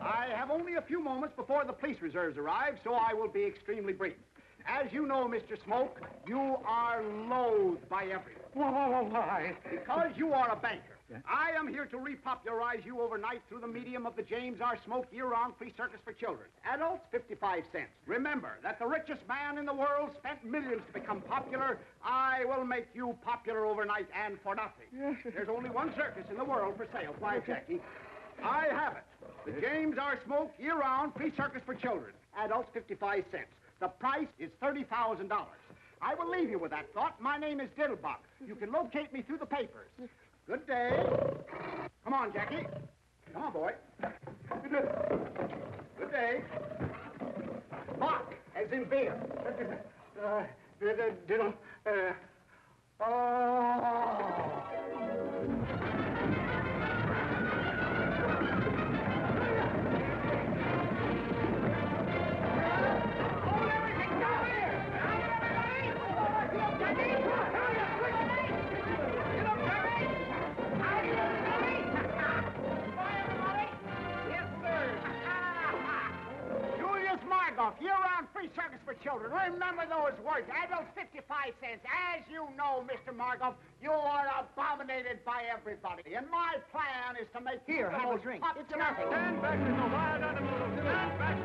I have only a few moments before the police reserves arrive, so I will be extremely brief. As you know, Mr. Smoke, you are loathed by everyone. Why? Because you are a banker. Yeah. I am here to repopularize you overnight through the medium of the James R. Smoke year-round free circus for children. Adults, 55 cents. Remember that the richest man in the world spent millions to become popular. I will make you popular overnight and for nothing. Yes. There's only one circus in the world for sale. Why, Jackie? I have it. The James R. Smoke year-round free circus for children. Adults, 55 cents. The price is $30,000. I will leave you with that thought. My name is Diddlebuck. You can locate me through the papers. Good day. Come on, Jackie. Come on, boy. Good day. Buck, as in beer. Year-round free circus for children. Remember those words. Adults, 55 cents. As you know, Mr. Margoff, you are abominated by everybody. And my plan is to make Here, have a drink. It's nothing. Stand back, little wild animal. Stand back,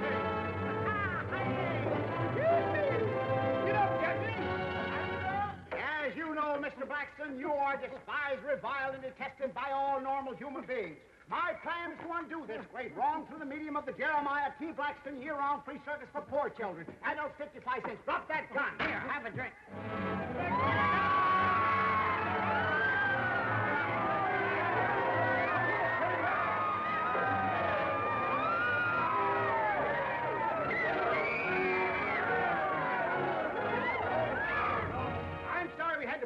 Get up, Jackie. As you know, Mr. Blackson, you are despised, reviled, and detested by all normal human beings. My plan is to undo this great wrong through the medium of the Jeremiah T. Blackson year-round free circus for poor children. Adults, 55 cents. Drop that gun. Here, have a drink.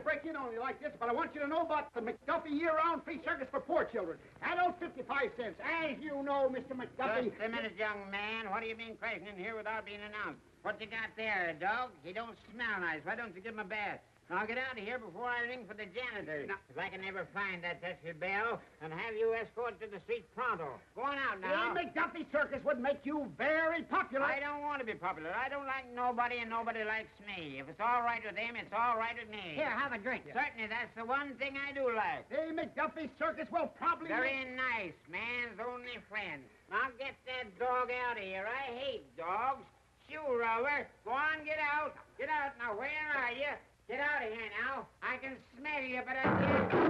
Break in on you like this, but I want you to know about the McDuffie year-round free circus for poor children. Adults, 55 cents. As you know, Mr. McDuffie... Just a minute, young man. What do you mean crashing in here without being announced? What you got there, a dog? He don't smell nice. Why don't you give him a bath? Now get out of here before I ring for the janitor. If I can never find that Tessie Bell, and have you escorted to the street pronto. Go on out now. The McDuffie circus would make you very popular. I don't want to be popular. I don't like nobody, and nobody likes me. If it's all right with them, it's all right with me. Here, have a drink. Certainly, that's the one thing I do like. The McDuffie circus will probably... Very nice. Man's only friend. Now get that dog out of here. I hate dogs. Shoe roller. Go on, get out. Get out. Now, where are you? Get out of here now. I can smell you, but I can't...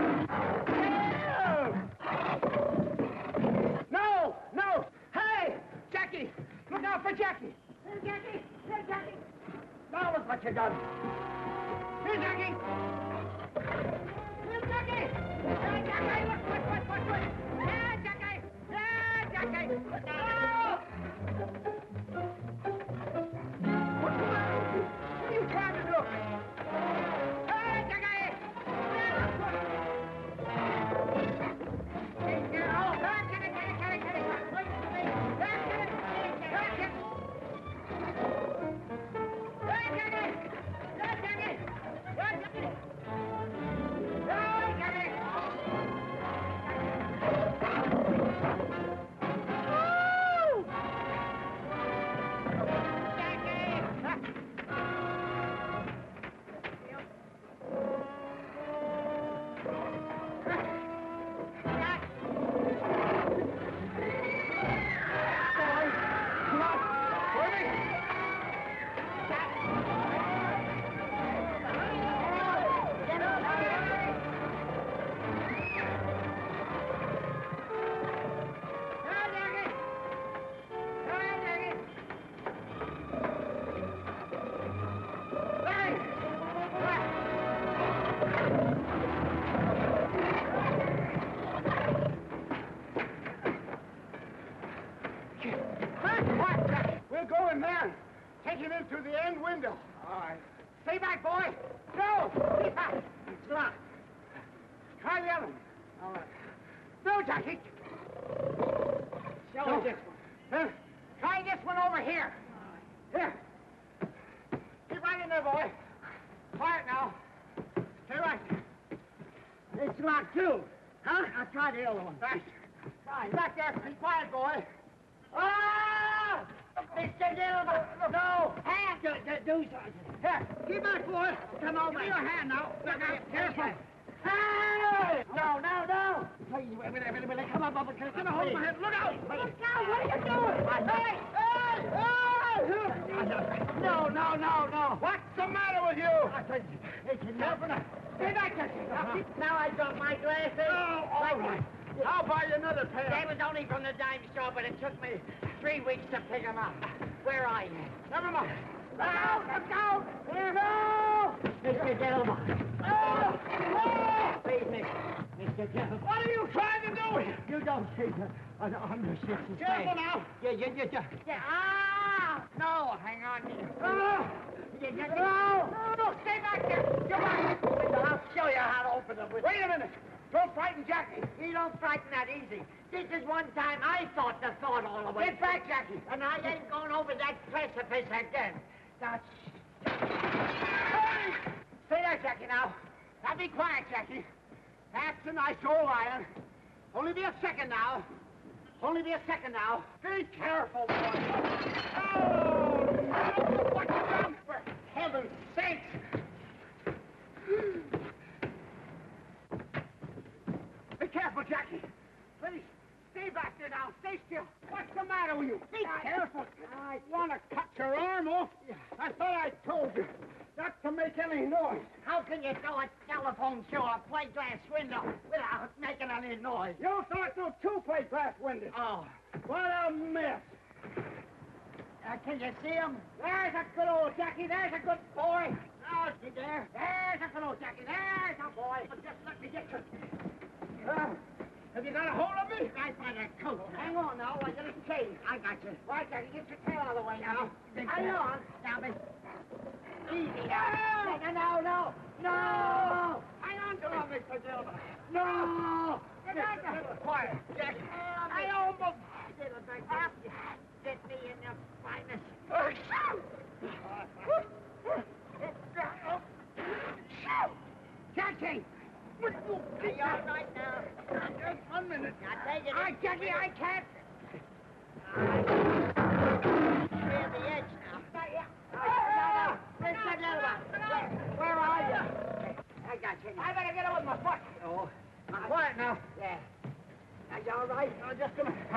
No! No! Hey! Jackie! Look out for Jackie! Here, Jackie! Here, Jackie! Now look what you done! Here, Jackie! Here, Jackie! Here, Jackie! Look! Here, Jackie! Here, Jackie! No! What are you trying to do? man. Take him in through the end window. All right. Stay back, boy. No! Keep back. It's locked. Try the other one. All right. No, Jackie. Show us this one. Try this one over here. Here. Keep right in there, boy. Quiet now. Stay right. It's locked, too. Huh? I'll try the other one. Right. Fine. Back there. Be quiet, boy. Ah! Mr. Gilbert! No! Hand! Do something. Here, keep back, boy. Come over. Give me your hand now. Look out. Careful. Hey! No. Please, wait. Come on, Bubba. Come on, hold my hand. Look out! Look out! What are you doing? Hey! No. What's the matter with you? It's careful now. Stay back there. Now I got my glasses. Oh, all right. I'll buy you another pair. They was only from the dime store, but it took me 3 weeks to pick them up. Where are you? Never mind. Look out! Here, no! Mr. Gilmore. Please, Mr. Gilmore. What are you trying to do here? You don't take an undershirt. Careful now. Yeah. Ah! No, hang on. No! Stay back there. Come on. I'll show you how to open them with. Wait a minute. Don't frighten Jackie. You don't frighten that easy. This is one time I thought the thought all the way. Get back, Jackie. And I ain't going over that precipice again. That's... Hey! Stay there, Jackie, now. Now be quiet, Jackie. That's a nice old iron. Only be a second now. Be careful, boy. Oh, what you done? For heaven's sake! Be careful, Jackie. Please, stay back there now. Stay still. What's the matter with you? Be careful. I want to cut your arm off. I thought I told you not to make any noise. How can you throw a telephone through a plate glass window without making any noise? You threw it through 2 plate glass windows. Oh. What a mess. Can you see him? There's a good old Jackie. There's a good boy. Oh, is he there? There's a good old Jackie. There's a boy. Just let me get you. Have you got a hold of me? Right by the coat. Hang on now. I get his chain. I got you. Right, Jackie. Get your tail out of the way now. Hang on. Now, Miss... Easy now. No. Hang on to him, Mr. Gilbert. No. Get back there. Quiet. Jackie. I almost... Get me in the finest. Jackie! Are you all right now? Just 1 minute. Now, take it. Jackie, I can't. Clear the edge now. Mr. Gilbert. Where are you? I got you. I better get it with my foot. Oh. Quiet now. Yeah. Are you all right? Just a minute.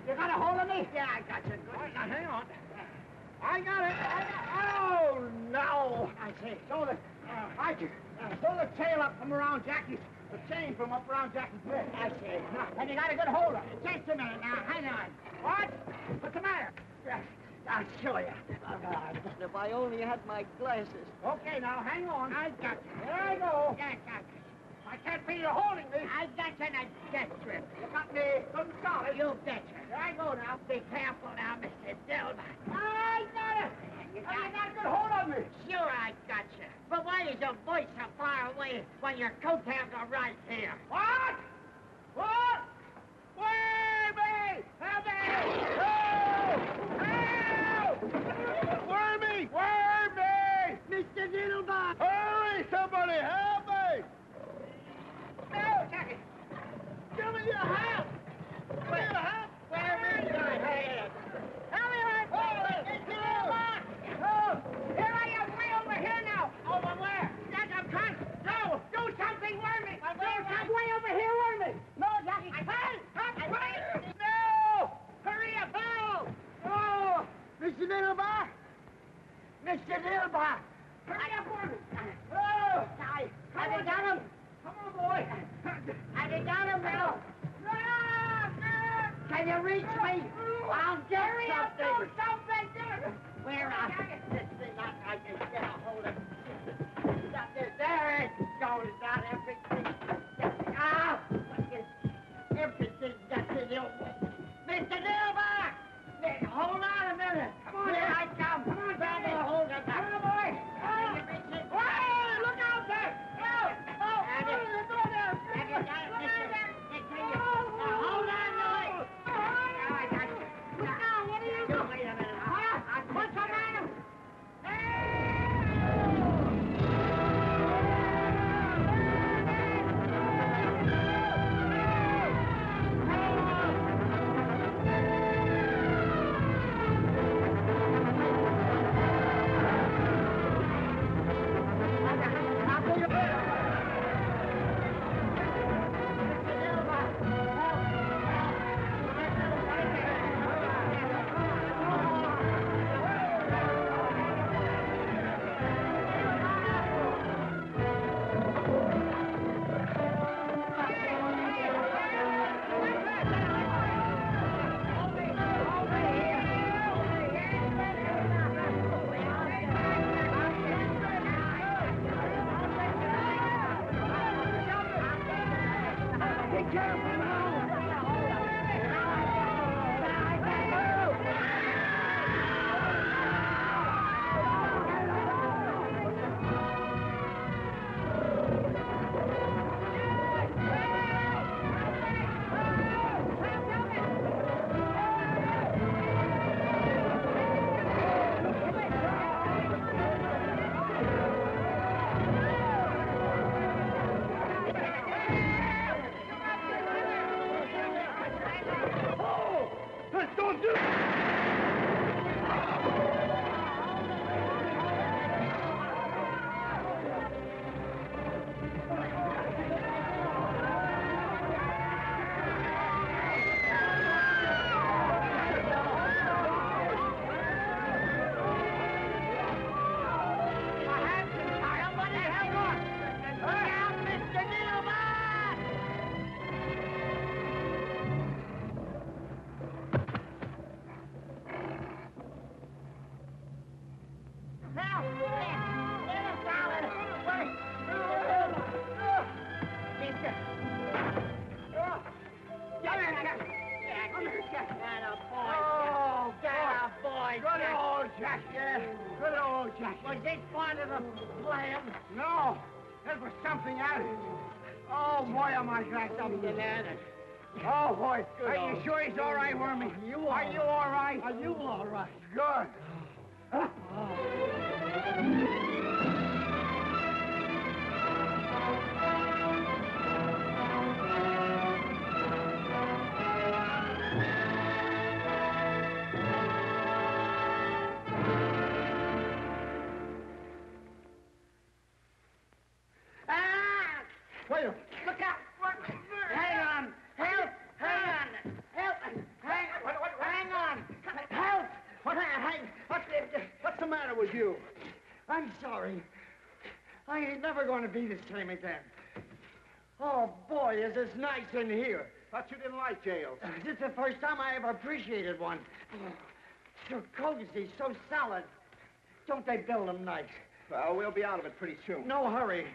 You got a hold of me? Yeah, I got you. Good. Now, hang on. I got it. Oh, no. I see. Throw the tail up from around Jackie's, the chain from up around Jackie's neck. I see. And you got a good hold of it. Just a minute now. Hang on. What? What's the matter? I'll show you. Oh, God. If I only had my glasses. Okay, now, hang on. I got you. Here I go. Yeah, got you. I can't feel you holding me. I got you in a death grip. You got me good and solid. You betcha. Here I go now. Be careful now, Mr. Dilbert. I got it. You got a good hold of me. Sure, I got you. But why is your voice so far away when your coattails are right here? What? What? Wormy! Help me! Help! Help! Wormy! Wormy! Mr. Dilbert! Hurry, somebody! Help me! No, Jackie! Give me your hand! Give me your hand! Where is your hand? Hurry, here I am, way over here now. Over where? Jack, I'm trying. No, do something, Wormy. Do something way over here, Wormy. No, Jackie. No! Hurry up, no! Oh, Mr. Dilbert! Mr. Dilbert! Hurry up, Wormy. Oh, Have you got him? Come on, boy. Have you got him now? No! Can you reach me? I'll get Hurry up, do something. something. Where are this thing? I can get a hold of it. There it goes, not everything. Ah! Everything got to the Mr. Dilbert! Hold on a minute. Come on, here I Help! Get us out! Wait! Mister! Oh, boy, Good old Jack, yeah. Good old Jack. Was it part of the plan? No, that was something else. Oh, boy, am I glad something did that. Oh, boy. Are you sure he's all right, Wormy? Are you all right? Are you all right? Good. Wait, look out! Hang on! Help! Hang on! Help! Hang on! Help! What's the matter with you? I'm sorry. I ain't never going to be the same again. Oh, boy, is this nice in here. Thought you didn't like jails. This is the first time I ever appreciated one. So cozy, so solid. Don't they build them nice? Well, we'll be out of it pretty soon. No hurry.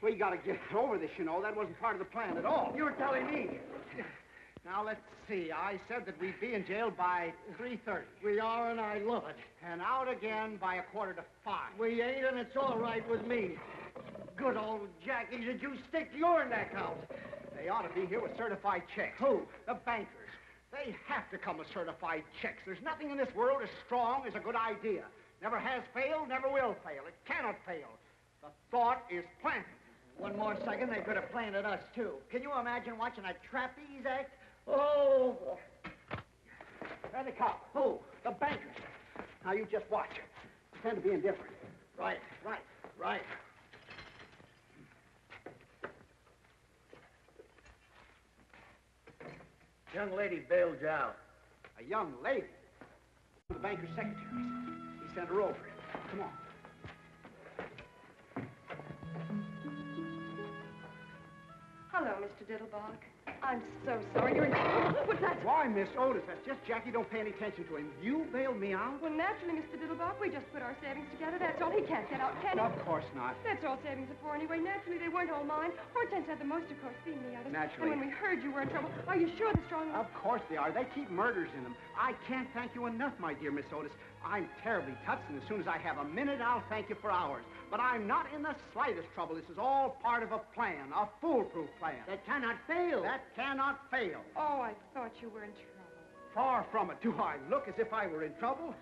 We gotta get over this, you know. That wasn't part of the plan at all. You're telling me. Now, let's see. I said that we'd be in jail by 3:30. We are, and I love it. And out again by 4:45. We ain't, and it's all right with me. Good old Jackie, did you stick your neck out? They ought to be here with certified checks. Who? The bankers. They have to come with certified checks. There's nothing in this world as strong as a good idea. Never has failed, never will fail. It cannot fail. The thought is planted. One more second, they could have planted us, too. Can you imagine watching a trapeze act? Oh! There they come. Who? The bankers. Now, you just watch. Pretend to be indifferent. Right. Young lady bailed you out. A young lady. The banker's secretary. He sent her over. Come on. Hello, Mr. Diddlebog. I'm so sorry. You're in trouble. What's that? Why, Miss Otis? That's just Jackie. Don't pay any attention to him. You bailed me out? Well, naturally, Mr. Diddlebog, we just put our savings together. That's all. He can't get out, can he? Of course not. That's all savings are for anyway. Naturally, they weren't all mine. Hortense had the most, of course, being the others. Naturally. And when we heard you were in trouble, are you sure the strong... Of course they are. They keep murders in them. I can't thank you enough, my dear Miss Otis. I'm terribly touched, and as soon as I have a minute, I'll thank you for hours. But I'm not in the slightest trouble. This is all part of a plan, a foolproof plan. That cannot fail. That cannot fail. Oh, I thought you were in trouble. Far from it. Do I look as if I were in trouble?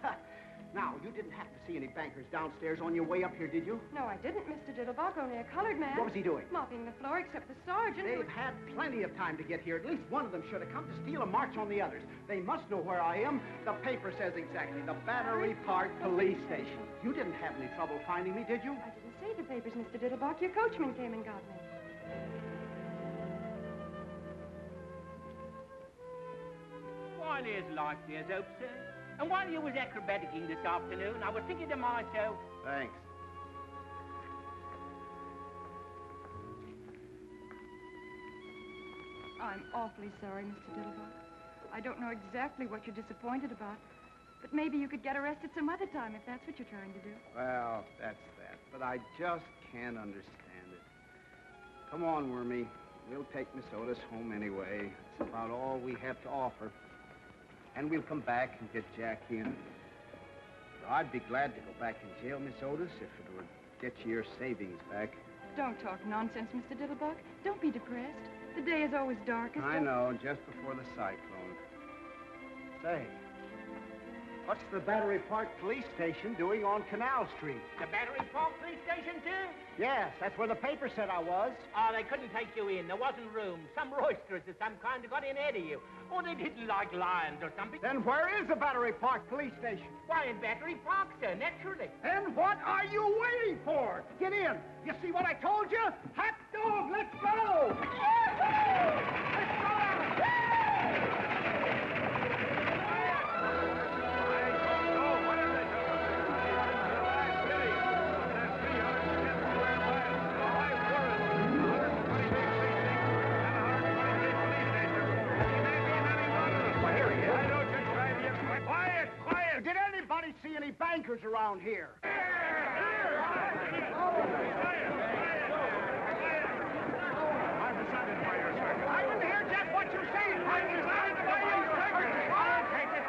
Now, you didn't happen to see any bankers downstairs on your way up here, did you? No, I didn't, Mr. Diddlebog. Only a colored man. What was he doing? Mopping the floor, except the sergeant. They've had plenty of time to get here. At least one of them should have come to steal a march on the others. They must know where I am. The paper says exactly. The Battery Park Police Station. You didn't have any trouble finding me, did you? I didn't say the papers, Mr. Diddlebog. Your coachman came and got me. While here's life, there's hope, sir. And while you was acrobaticking this afternoon, I was thinking to myself... Thanks. I'm awfully sorry, Mr. Diddlebog. I don't know exactly what you're disappointed about, but maybe you could get arrested some other time if that's what you're trying to do. Well, that's that. But I just can't understand it. Come on, Wormy. We'll take Miss Otis home anyway. It's about all we have to offer. And we'll come back and get Jackie in. I'd be glad to go back in jail, Miss Otis, if it would get you your savings back. Don't talk nonsense, Mr. Diddlebug. Don't be depressed. The day is always darkest. I know, just before the cyclone. Say, what's the Battery Park Police Station doing on Canal Street? The Battery Park Police Station, too? Yes, that's where the paper said I was. Oh, they couldn't take you in. There wasn't room. Some roisterers of some kind got in ahead of you. Or they didn't like lions or something. Then where is the Battery Park Police Station? Why, in Battery Park, sir, naturally. And what are you waiting for? Get in. You see what I told you? Hot dog, let's go! Let's go! Quiet! I see any bankers around here. I'm decided by your circus. I didn't hear just what you said. I'm decided by your circus. I'll take it.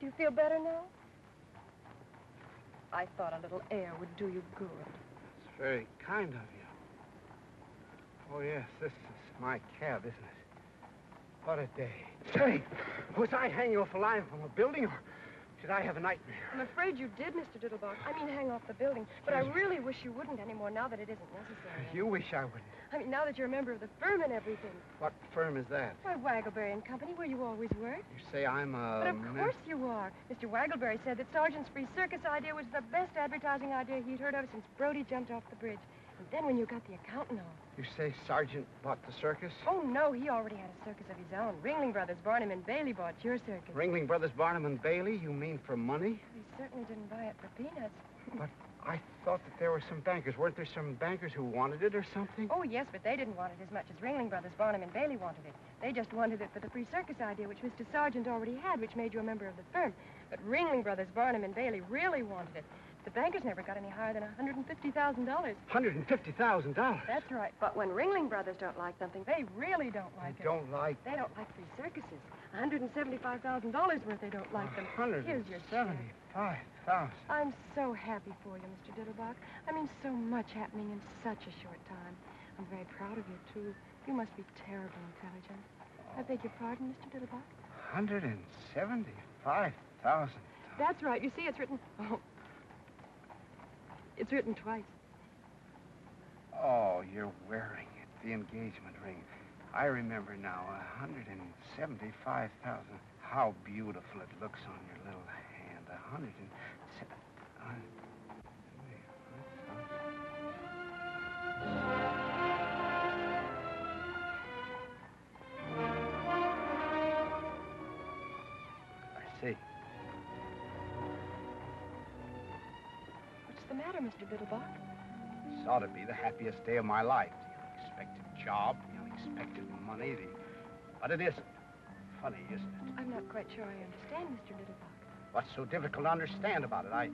Do you feel better now? I thought a little air would do you good. It's very kind of you. Oh, yes, this is my cab, isn't it? What a day. Say, was I hanging off a line from a building, or did I have a nightmare? I'm afraid you did, Mr. Diddlebach. I mean, hang off the building. But I really wish you wouldn't anymore now that it isn't necessary. You wish I wouldn't. I mean, now that you're a member of the firm and everything. What firm is that? Why, Waggleberry and Company, where you always worked. You say I'm a... But of course you are. Mr. Waggleberry said that Sergeant's free circus idea was the best advertising idea he'd heard of since Brody jumped off the bridge. And then when you got the accountant on. You say Sergeant bought the circus? Oh, no, he already had a circus of his own. Ringling Brothers, Barnum and Bailey bought your circus. Ringling Brothers, Barnum and Bailey? You mean for money? He certainly didn't buy it for peanuts. But I thought that there were some bankers. Weren't there some bankers who wanted it or something? Oh, yes, but they didn't want it as much as Ringling Brothers, Barnum and Bailey wanted it. They just wanted it for the free circus idea, which Mr. Sargent already had, which made you a member of the firm. But Ringling Brothers, Barnum and Bailey really wanted it. The bankers never got any higher than $150,000. $150,000? That's right. But when Ringling Brothers don't like something, they really don't like it. They don't like... They don't like free circuses. $175,000 worth they don't like them. Here's your check. $175,000. I'm so happy for you, Mr. Diddlebach. I mean, so much happening in such a short time. I'm very proud of you, too. You must be terribly intelligent. I beg your pardon, Mr. Diddlebach? $175,000. That's right. You see, it's written... Oh. It's written twice. Oh, you're wearing it, the engagement ring. I remember now, $175,000. How beautiful it looks on your little hand. I see. What's the matter, Mr. Diddlebach? This ought to be the happiest day of my life. The unexpected job, the unexpected money, But it isn't. Funny, isn't it? I'm not quite sure I understand, Mr. Diddlebach. What's so difficult to understand about it? I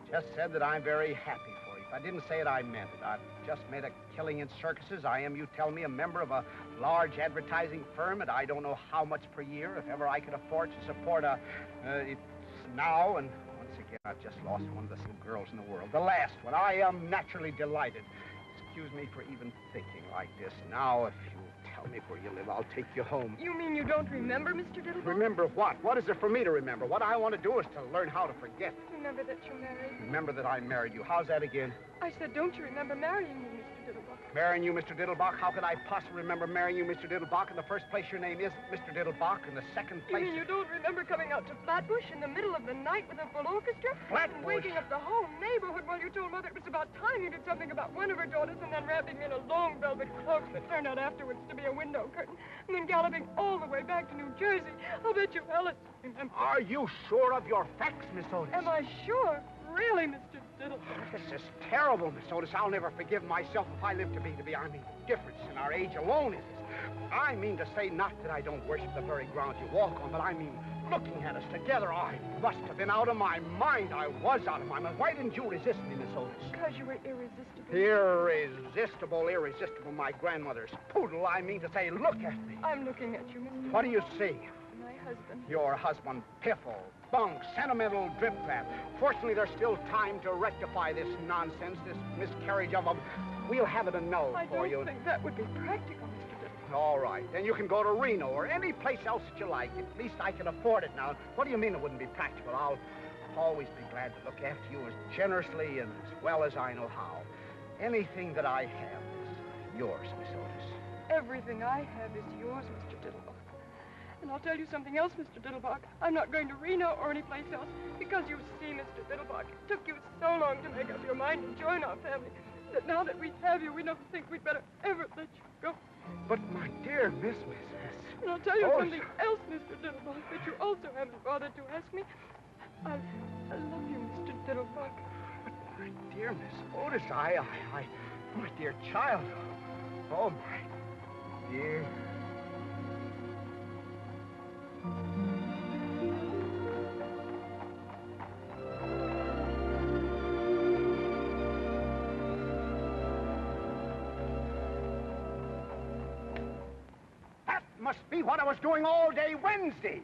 just said that I'm very happy for you. If I didn't say it, I meant it. I've just made a killing in circuses. I am, you tell me, a member of a large advertising firm, and I don't know how much per year, if ever I could afford to support it's now, and once again, I've just lost one of the little girls in the world. The last one. I am naturally delighted. Excuse me for even thinking like this. Now, if you'll tell me where you live, I'll take you home. You mean you don't remember, Mr. Diddlebach? Remember what? What is there for me to remember? What I want to do is to learn how to forget. Remember that you married me? Remember that I married you. How's that again? I said, don't you remember marrying me, Mr. Diddlebach? Marrying you, Mr. Diddlebach? How could I possibly remember marrying you, Mr. Diddlebach? In the first place, your name isn't Mr. Diddlebach. In the second place... You mean you don't remember coming out to Flatbush in the middle of the night with a full orchestra? Flatbush? And waking up the whole neighborhood while you told Mother it was about time you did something about one of her daughters, and then wrapping me in a long velvet cloak that turned out afterwards to be a window curtain, and then galloping all the way back to New Jersey. I'll bet you Alice remembers. Are you sure of your facts, Miss Otis? Am I sure? Really, Mr. Diddlebach? This is terrible, Miss Otis. I'll never forgive myself if I live to be. I mean, difference in our age alone is this. I mean to say not that I don't worship the very ground you walk on, but I mean looking at us together. I must have been out of my mind. I was out of my mind. Why didn't you resist me, Miss Otis? Because you were irresistible. Irresistible, my grandmother's poodle. I mean to say, look at me. I'm looking at you, Mr. What do you see? My husband. Your husband, piffle, bunk, sentimental drip-trap. Fortunately, there's still time to rectify this nonsense, this miscarriage of a... We'll have it a no for you. I don't think that would be practical, Mr. Dillon. All right. Then you can go to Reno or any place else that you like. At least I can afford it now. What do you mean it wouldn't be practical? I'll always be glad to look after you as generously and as well as I know how. Anything that I have is yours, Miss Otis. Everything I have is yours, Mr. Diddlebach. And I'll tell you something else, Mr. Diddlebach. I'm not going to Reno or any place else because you see, Mr. Diddlebach, it took you so long to make up your mind and join our family that now that we have you, we don't think we'd better ever let you go. But, my dear Miss... And I'll tell you something else, Mr. Diddlebach, that you also haven't bothered to ask me. I love you, Mr. Diddlebach. But, my dear Miss Otis, my dear child. Oh, my dear... That must be what I was doing all day Wednesday.